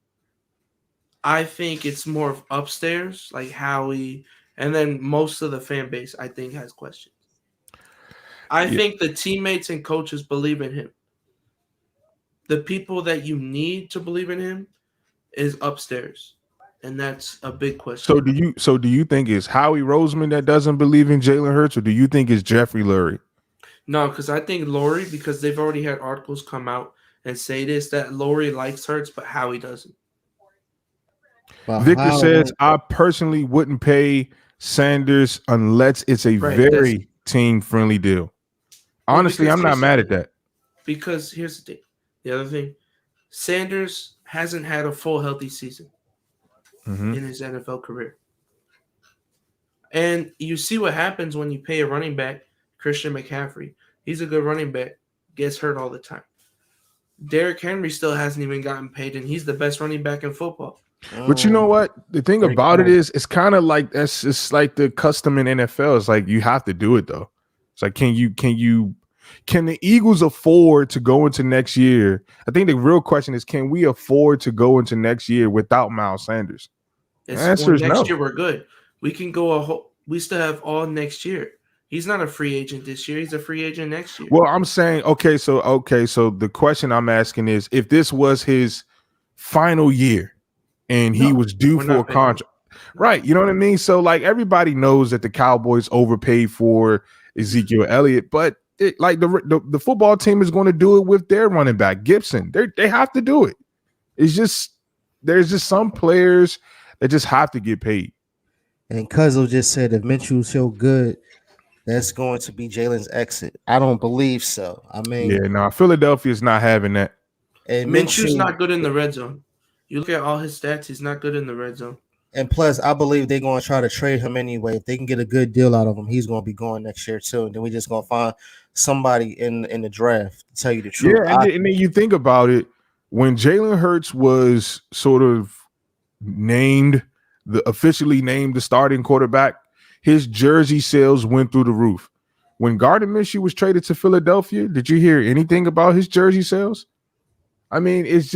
I think it's more of upstairs, like Howie, and then most of the fan base, I think, has questions. I Yeah. think the teammates and coaches believe in him. The people that you need to believe in him is upstairs, and that's a big question mark. So do you think it's Howie Roseman that doesn't believe in Jalen Hurts, or do you think it's Jeffrey Lurie? No, because I think Lori, because they've already had articles come out and say this, that Lori likes Hurts, but Howie doesn't. But Victor says, how? I personally wouldn't pay Sanders unless it's a Right. That's very team friendly deal. well Honestly, because I'm not here's the mad at thing. that. Because here's the thing. The other thing, Sanders hasn't had a full healthy season Mhm. in his NFL career. And you see what happens when you pay a running back, Christian McCaffrey. He's a good running back, gets hurt all the time. Derrick Henry still hasn't even gotten paid, and he's the best running back in football. But you know Mm, what? The thing great about it point. is, it's kind of like that's just like the custom in NFL. It's like you have to do it though. It's like, can the Eagles afford to go into next year? I think the real question is, can we afford to go into next year without Miles Sanders? The It's well, answer is next no. year we're good. We can go a whole. We still have all next year. He's not a free agent this year. He's a free agent next year. Well, I'm saying so the question I'm asking is if this was his final year and he No, was due we're for a not paying him. contract. Right, you know what I mean? So like everybody knows that the Cowboys overpaid for Ezekiel Elliott, but the football team is going to do it with their running back Gibson. They have to do it. It's just there's just some players that just have to get paid. And Cuzzo just said if Minshew so good, that's going to be Jalen's exit. I don't believe so. I Yeah, mean, no, Philadelphia's not having that. and Minshew's Minshew, not good in the red zone. You look at all his stats; he's not good in the red zone. and plus, I believe they're going to try to trade him anyway. If they can get a good deal out of him, he's going to be going next year too. And then we just going to find somebody in the draft. To tell you the Yeah, truth, and then you think about it, when Jalen Hurts was sort of named officially named the starting quarterback, his jersey sales went through the roof. When Gardner Minshew was traded to Philadelphia, did you hear anything about his jersey sales? I mean, it's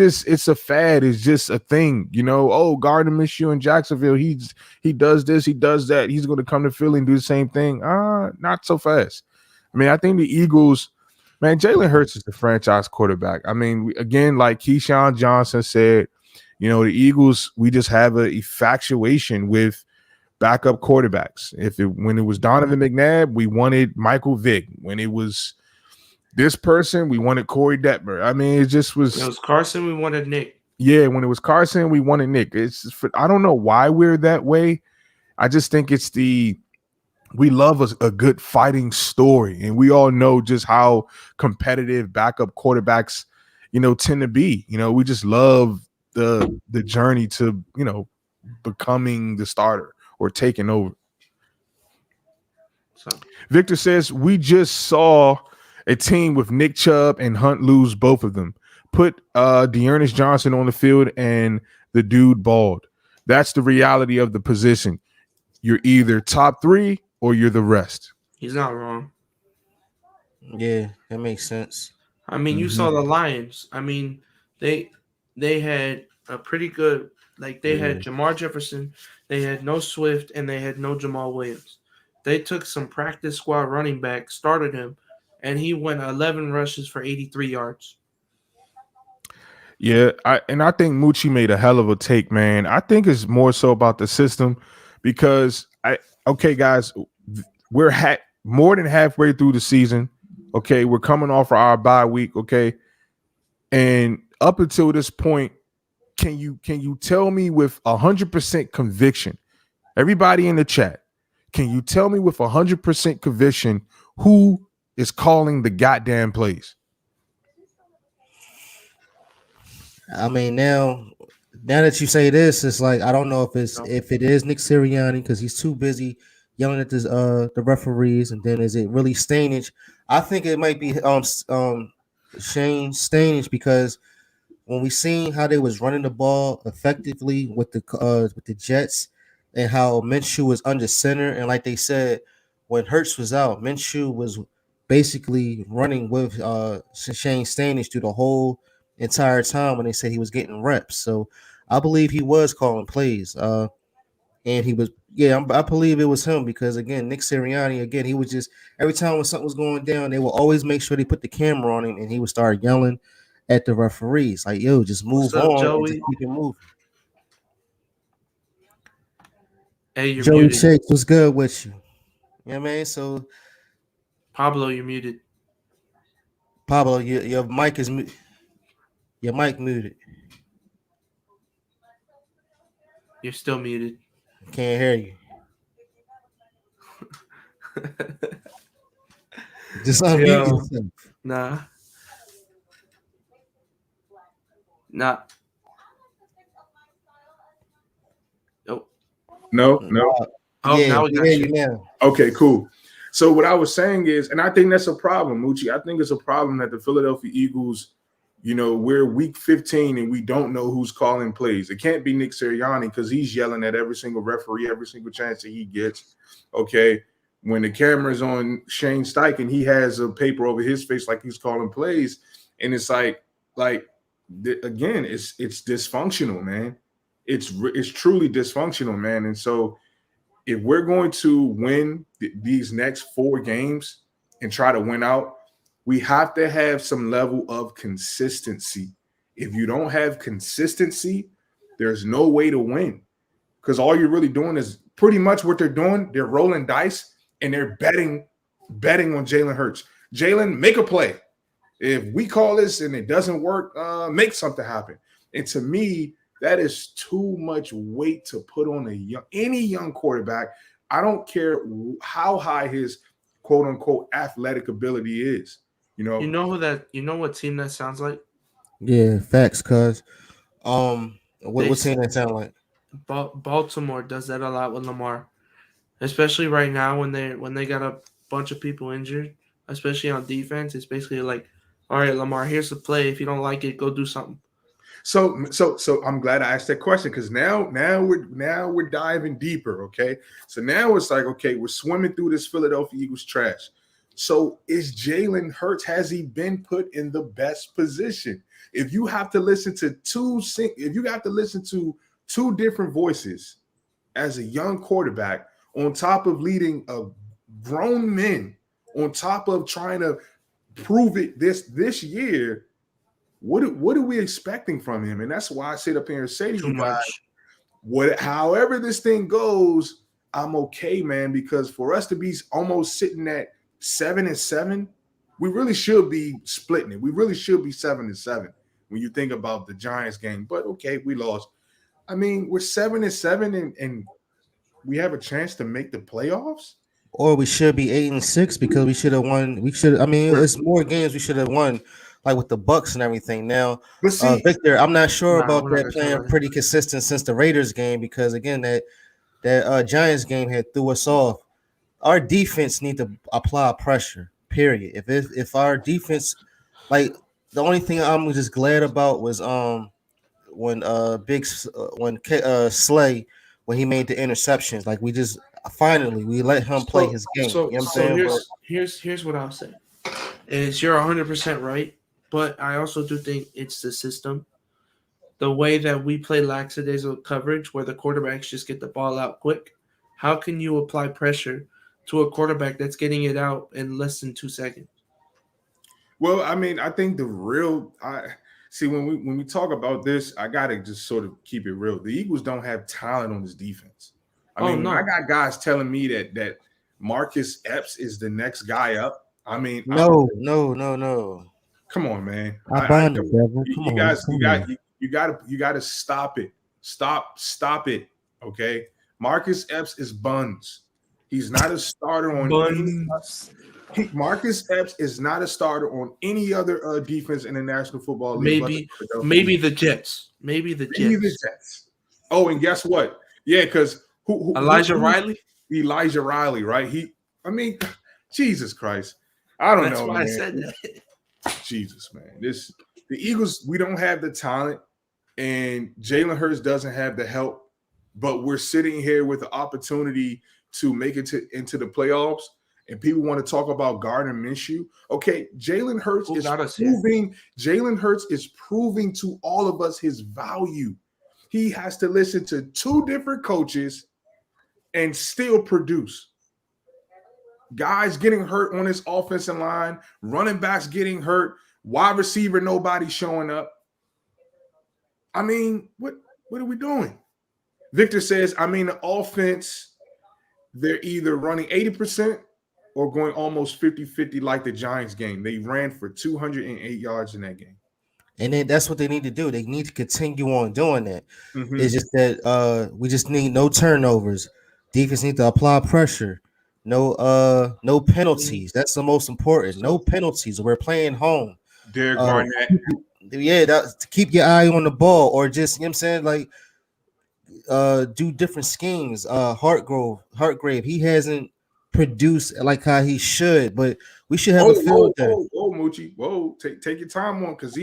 a fad. It's just a thing, you know. Oh, Gardner Minshew in Jacksonville, he does this, he does that. He's going to come to Philly and do the same thing. Not so fast. I mean, I think the Eagles, man, Jalen Hurts is the franchise quarterback. I mean, again, like Keyshawn Johnson said, you know, the Eagles, we just have a infatuation with backup quarterbacks. When it was Donovan McNabb, we wanted Michael Vick. When it was this person, we wanted Corey Detmer. I mean, it just When it was. was Carson, we wanted Nick. Yeah, when it was Carson, we wanted Nick. I don't know why we're that way. I just think we love a good fighting story, and we all know just how competitive backup quarterbacks, you know, tend to be. You know, we just love the journey to, you know, becoming the starter or taking over. So Victor says we just saw a team with Nick Chubb and Hunt lose both of them. Put Dearness Johnson on the field and the dude balled. That's the reality of the position. You're either top three or you're the rest. he's not wrong. yeah, that makes sense. I mean, you Mm-hmm. saw the Lions. I mean, they they had a pretty good like they Yeah. had Jamar Jefferson, they had no Swift, and they had no Jamal Williams. They took some practice squad running back, started him, and he went 11 rushes for 83 yards. Yeah, I think Moochie made a hell of a take, man. I think it's more so about the system because okay, guys, we're more than halfway through the season. Okay, we're coming off of our bye week. Okay, and up until this point, can you tell me with 100% conviction, everybody in the chat, can you tell me with 100% conviction who is calling the goddamn plays? I mean, now that you say this, it's like I don't know No, if it is Nick Sirianni because he's too busy yelling at the referees, and then is it really Stainage? I think it might be Shane Stainage because when we seen how they was running the ball effectively with the Jets and how Minshew was under center, and like they said, when Hurts was out, Minshew was basically running with Shane Stanish through the whole entire time when they said he was getting reps. So I believe he was calling plays. And he was, yeah, I believe it was him because again, Nick Sirianni, again, he was just every time when something was going down, they will always make sure they put the camera on him, and he would start yelling at the referees like, "Yo, just what's move up, on and just Joey? keep it moving." Hey, you're Joey muted. Shakes was good with you. You know what I mean? So Pablo, you're muted. Pablo, your mic muted. You're still muted. Can't hear you. Just unmute Yo, yourself. nah, nah. Nope. No, no. Oh, Yeah, now we we hear got you you. now. Okay, cool. So what I was saying is, and I think that's a problem, Moochie. I think it's a problem that the Philadelphia Eagles, you know, we're week 15 and we don't know who's calling plays. It can't be Nick Sirianni because he's yelling at every single referee, every single chance that he gets. Okay. When the camera's on Shane Steichen, he has a paper over his face like he's calling plays. And it's like again, it's dysfunctional, man. It's truly dysfunctional, man. And so if we're going to win these next 4 games and try to win out, we have to have some level of consistency. If you don't have consistency, there's no way to win, because all you're really doing is pretty much what they're doing. They're rolling dice and they're betting on Jalen Hurts. Jalen, make a play. If we call this and it doesn't work, make something happen. And to me, that is too much weight to put on any young quarterback. I don't care how high his quote unquote athletic ability is. You know who that? You know what team that sounds like? Yeah, facts. Cause They what team that sound like? Baltimore does that a lot with Lamar, especially right now when they got a bunch of people injured, especially on defense. It's basically like, all right, Lamar, here's the play. If you don't like it, go do something. So I'm glad I asked that question, because now we're diving deeper. Okay, so now it's like, okay, we're swimming through this Philadelphia Eagles trash. So is Jalen Hurts, has he been put in the best position? If you have to listen to two different voices as a young quarterback, on top of leading a grown men, on top of trying to prove it this year, what are we expecting from him? And that's why I sit up here and say to Too you guys, much. however this thing goes, I'm okay, man, because for us to be almost sitting at 7-7, we really should be splitting it. We really should be 7-7 when you think about the Giants game. But okay, we lost. I mean, we're 7-7 and we have a chance to make the playoffs. Or we should be 8-6 because we should have won. We should. I mean, it's more games we should have won, like with the Bucks and everything. Now, But see, Victor, I'm not sure Nah, about we're not that gonna talk playing about it. pretty consistent since the Raiders game, because again that Giants game had threw us off. Our defense need to apply pressure. Period. If our defense, like, the only thing I'm just glad about was when Slay, when he made the interceptions, like we just finally we let him play So his game. You know so what I'm so saying? But here's what I'll say. Is you're 100% right, but I also do think it's the system. The way that we play lackadaisical coverage, where the quarterbacks just get the ball out quick. How can you apply pressure to a quarterback that's getting it out in less than 2 seconds? well, I mean, I think I see when we talk about this, I gotta just sort of keep it real. The Eagles don't have talent on this defense. I Oh mean, when I no, got guys telling me that Marcus Epps is the next guy up, I mean, no. come on, man. I I bind the devil. Come you on, guys, come on. you got to stop it. Stop it. Okay, Marcus Epps is buns. He's not a starter on any. buns. Marcus Epps is not a starter on any other defense in the National Football League. But the Maybe Philadelphia maybe Eagles. the Jets. Maybe the Maybe the Jets. Jets. Oh, and guess what? Yeah, because Elijah who Riley. Elijah Riley, right? I mean, Jesus Christ. I don't That's know, why I man. said that. Jesus, man. The Eagles, we don't have the talent, and Jalen Hurts doesn't have the help, but we're sitting here with the opportunity to make it into the playoffs. And people want to talk about Gardner Minshew. Okay, Who got us here? Jalen Hurts is proving to all of us his value. He has to listen to 2 different coaches and still produce. Guys getting hurt on his offensive line, running backs getting hurt, wide receiver, nobody showing up. I mean, what are we doing? Victor says, I mean, the offense, they're either running 80% or going almost 50-50 like the Giants game. They ran for 208 yards in that game. And then that's what they need to do. They need to continue on doing that. Mm-hmm. It's just that we just need no turnovers. Defense need to apply pressure. No penalties. That's the most important. No So penalties. We're playing home. Derek Uh, Barnett. yeah, to keep your eye on the ball, or just, you know what I'm saying, like do different schemes. Hartgrave, he hasn't produced like how he should, but we should have a field day. Moochie. Whoa, take your time on, because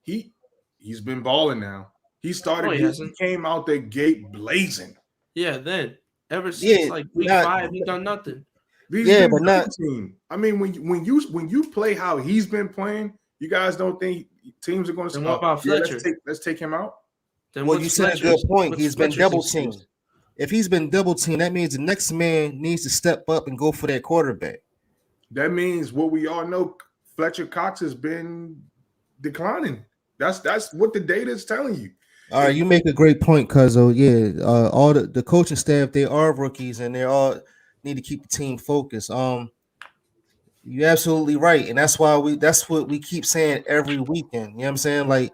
he's been balling now. He no, started, he he hasn't. came out the gate blazing. Yeah, then ever since Yeah, like week not 5, he done nothing. He's yeah, been but not team. I mean, when you play how he's been playing, you guys don't think teams are going to Then what about yeah, Fletcher? let's take him out. Then well. You what's said a Fletcher's good point. what's He's been Fletcher's double excuse? teamed. if he's been double teamed, that means the next man needs to step up and go for that quarterback. That means what we all know, Fletcher Cox has been declining. That's what the data is telling you. All right, you make a great point, Cuzzo. Yeah, all the coaching staff, they are rookies and they all need to keep the team focused. You're absolutely right, and that's what we keep saying every weekend. You know what I'm saying? Like,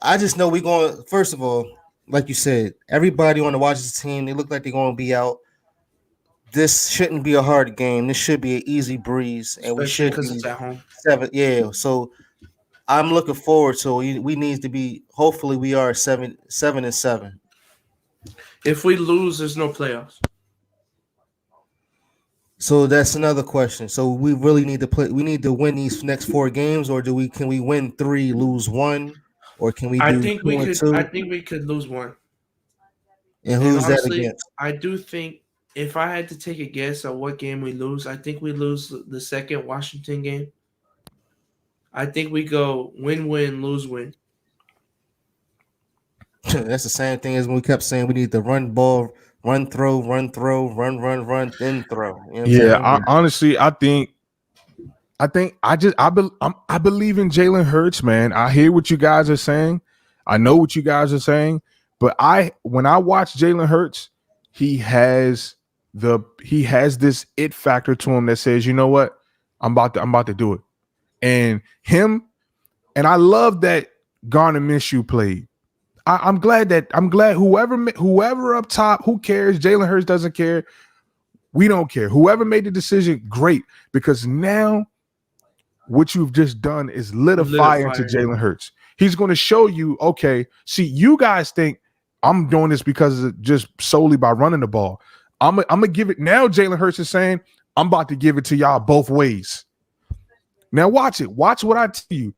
I just know we going. First of all, like you said, everybody on the Washington team, they look like they're going to be out. This shouldn't be a hard game. This should be an easy breeze, and we especially should because it's be at home. seven. Yeah, so I'm looking forward to. We need to be. Hopefully, we are 7-7. If we lose, there's no playoffs. So that's another question. So we really need to play. We need to win these next 4 games, or do we? Can we win 3, lose 1, or can we I do think we 2 and could. I 2? think we could lose one. And And who's that honestly, against? I do think if I had to take a guess at what game we lose, I think we lose the second Washington game. I think we go win, lose, win. That's the same thing as when we kept saying we need to run ball, run, throw, run, then throw. You know what I'm Yeah, saying? honestly, I believe in Jalen Hurts, man. I hear what you guys are saying. I know what you guys are saying, but when I watch Jalen Hurts, he has this it factor to him that says, you know what, I'm about to do it. And him, and I love that Garner Minshew played. I'm glad whoever up top, who cares? Jalen Hurts doesn't care. We don't care. Whoever made the decision, great, because now what you've just done is lit a fire into Jalen Hurts. He's going to show you, okay, see, you guys think I'm doing this because of just solely by running the ball. I'm going to give it. Now Jalen Hurts is saying, I'm about to give it to y'all both ways. Now watch it. Watch what I tell you.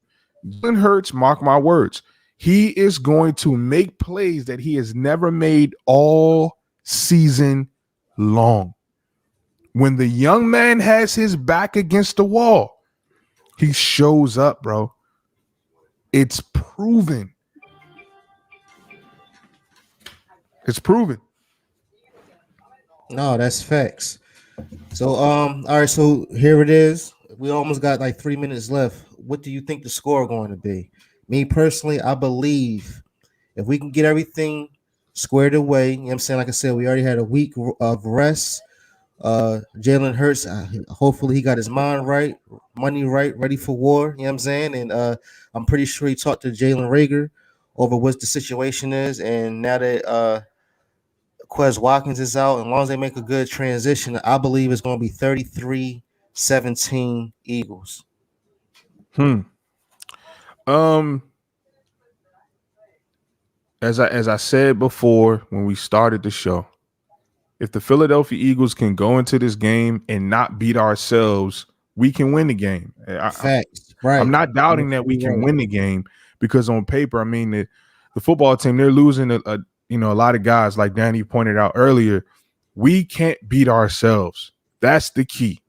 Jalen Hurts, mark my words, he is going to make plays that he has never made all season long. When the young man has his back against the wall, he shows up, bro. It's proven. It's proven. No, that's facts. So all right, so here it is. We almost got like 3 minutes left. What do you think the score going to be? Me personally, I believe if we can get everything squared away, you know what I'm saying? Like I said, we already had a week of rest. Jalen Hurts, hopefully he got his mind right, money right, ready for war. You know what I'm saying? And I'm pretty sure he talked to Jalen Rager over what the situation is. And now that Quez Watkins is out, and as long as they make a good transition, I believe it's going to be 33-17 Eagles. Um, as I said before when we started the show, if the Philadelphia Eagles can go into this game and not beat ourselves, we can win the game. Facts, right? I'm not doubting that we can win the game, because on paper, I mean, the football team, they're losing a lot of guys, like Danny pointed out earlier. We can't beat ourselves. That's the key.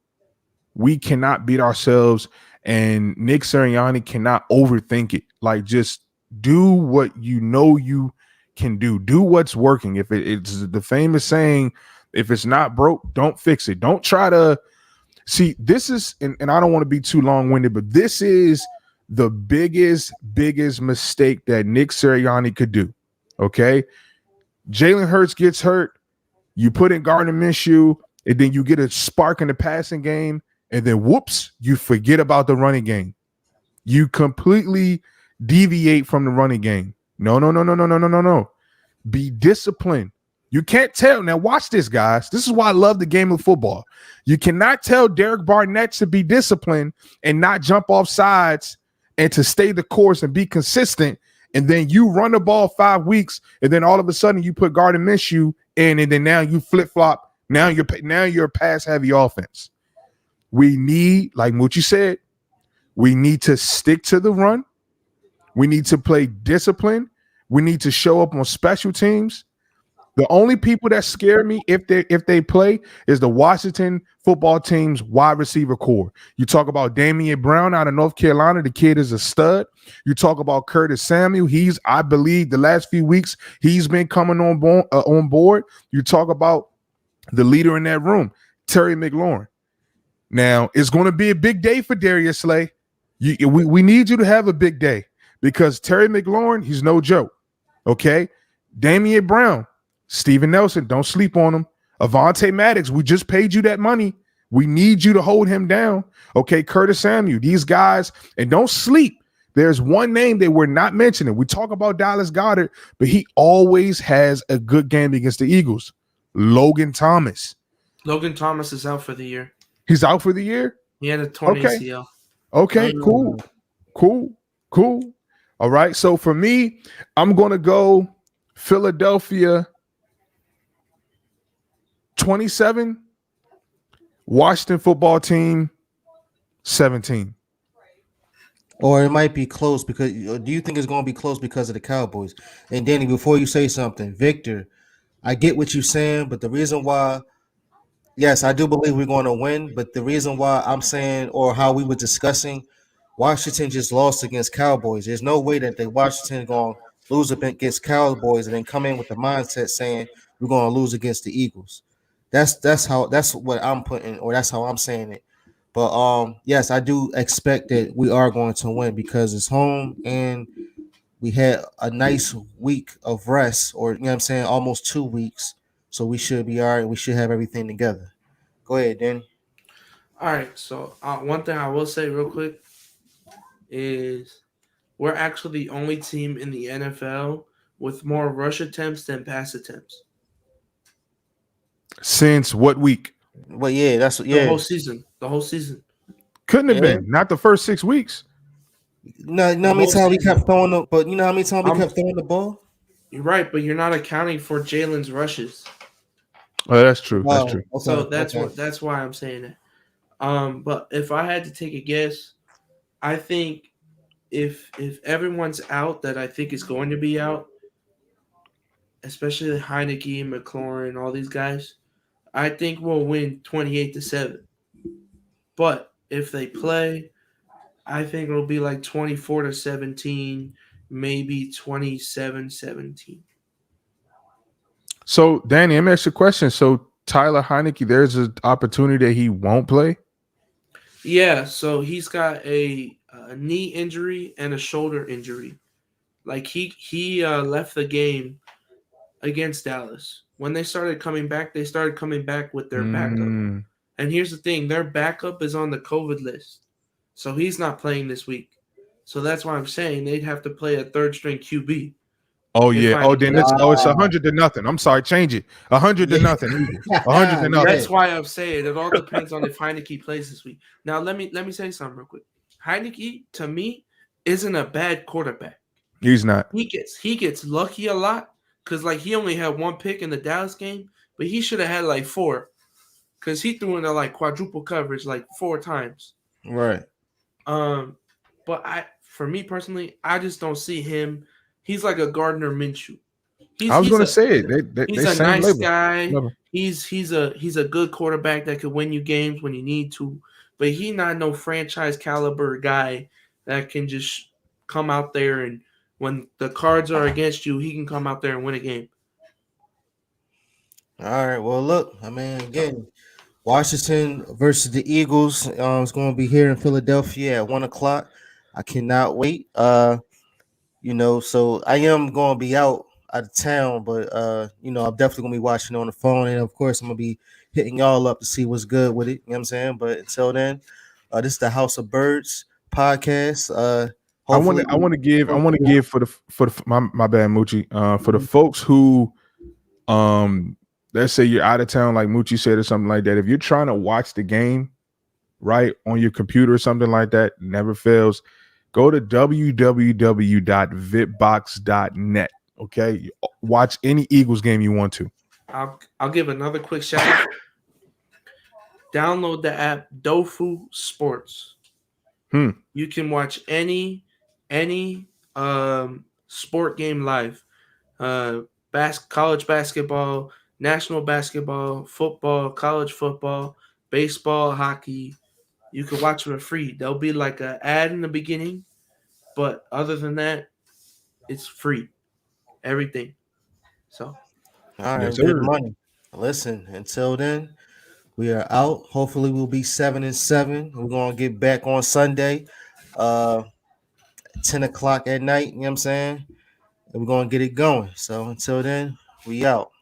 We cannot beat ourselves, and Nick Sirianni cannot overthink it. Like, just do what you know you can do. Do what's working. If it's the famous saying, if it's not broke, don't fix it. Don't try to see. This is, and I don't want to be too long-winded, but this is the biggest mistake that Nick Sirianni could do. Okay, Jalen Hurts gets hurt. You put in Gardner Minshew, and then you get a spark in the passing game, and then whoops, you forget about the running game. You completely deviate from the running game. No. Be disciplined. You can't tell. Now watch this, guys. This is why I love the game of football. You cannot tell Derek Barnett to be disciplined and not jump off sides and to stay the course and be consistent. And then you run the ball 5 weeks, and then all of a sudden you put Gardner Minshew in, and then now you flip flop. Now you're a pass heavy offense. We need, like what you said, we need to stick to the run. We need to play discipline. We need to show up on special teams. The only people that scare me if they play is the Washington football team's wide receiver core. You talk about Damian Brown out of North Carolina, the kid is a stud. You talk about Curtis Samuel, he's I believe the last few weeks he's been coming on board. You talk about the leader in that room, Terry McLaurin. Now it's going to be a big day for Darius Slay. We need you to have a big day because Terry McLaurin, he's no joke. Okay. Damian Brown, Steven Nelson, don't sleep on him. Avonte Maddox, we just paid you that money. We need you to hold him down. Okay. Curtis Samuel, these guys, and don't sleep. There's one name that we're not mentioning. We talk about Dallas Goedert, but he always has a good game against the Eagles. Logan Thomas. Logan Thomas is out for the year. He's out for the year? He had a torn Okay. ACL. Okay, cool. Cool. All right. So for me, I'm going to go Philadelphia 27, Washington football team 17. Or it might be close because do you think it's going to be close because of the Cowboys? And Danny, before you say something, Victor, I get what you're saying, but the reason why, yes, I do believe we're going to win, but the reason why I'm saying, or how we were discussing, Washington just lost against Cowboys. There's no way that the Washington going to lose against Cowboys and then come in with the mindset saying we're going to lose against the Eagles. That's what I'm putting, or that's how I'm saying it. But yes, I do expect that we are going to win because it's home and we had a nice week of rest, or you know what I'm saying, almost 2 weeks. So we should be all right. We should have everything together. Go ahead, Danny. All right. So one thing I will say real quick is we're actually the only team in the NFL with more rush attempts than pass attempts. Since what week? But yeah, that's The yeah, whole season. The whole season. Couldn't have yeah. been. Not the first 6 weeks. No, you know The how many whole times we season. kept throwing the, but you know how many times we I'm, kept throwing the ball. you're right, but you're not accounting for Jalen's rushes. Oh, that's true. That's Oh, true. So okay, okay. that's why I'm saying it. But if I had to take a guess, I think if everyone's out that I think is going to be out, especially Heineke, McLaurin, all these guys, I think we'll win 28-7. But if they play, I think it'll be like 24-17, maybe 27-17. So, Danny, let me ask you a question. So, Tyler Heineke, there's an opportunity that he won't play. Yeah, so he's got a knee injury and a shoulder injury. Like he left the game against Dallas. When they started coming back, they started coming back with their backup. Mm. And here's the thing, their backup is on the COVID list. So he's not playing this week. So that's why I'm saying they'd have to play a third string QB Oh if yeah. Oh, then Heineke it's doesn't it's play. 100-0. I'm sorry, change it. 100-0. Eagles. 100-0. Yeah, That's why I'm saying it all depends on if Heineke plays this week. Now let me say something real quick. Heineke to me isn't a bad quarterback. He's not. He gets lucky a lot because like he only had one pick in the Dallas game, but he should have had like four because he threw into like quadruple coverage like four times. right. Um, but for me personally, I just don't see him. He's like a Gardner Minshew. I He's was he's gonna a say it. They he's a same nice label. guy. Level. He's a good quarterback that could win you games when you need to, but he not no franchise caliber guy that can just come out there and when the cards are against you, he can come out there and win a game. All right. Well, look, I mean, again, Washington versus the Eagles. It's going to be here in Philadelphia at 1 o'clock. I cannot wait. So I am going to be out of town, but I'm definitely going to be watching on the phone, and of course, I'm going to be hitting y'all up to see what's good with it. You know what I'm saying? But until then, this is the House of Birds podcast. I want to. Hopefully, I want to give. I want to hopefully, give for the my bad Moochie. For the folks who let's say you're out of town, like Moochie said, or something like that. If you're trying to watch the game right on your computer or something like that, never fails. Go to www.vitbox.net. Okay, watch any Eagles game you want to. I'll give another quick shout out. Download the app Dofu Sports. Hmm. You can watch any sport game live. college basketball, national basketball, football, college football, baseball, hockey. You can watch them for free. There'll be like an ad in the beginning, but other than that, it's free. Everything. So All Yes, right, good sir. money. Listen, until then, we are out. Hopefully, we'll be 7-7. We're gonna get back on Sunday, 10 o'clock at night. You know what I'm saying? And we're gonna get it going. So until then, we out.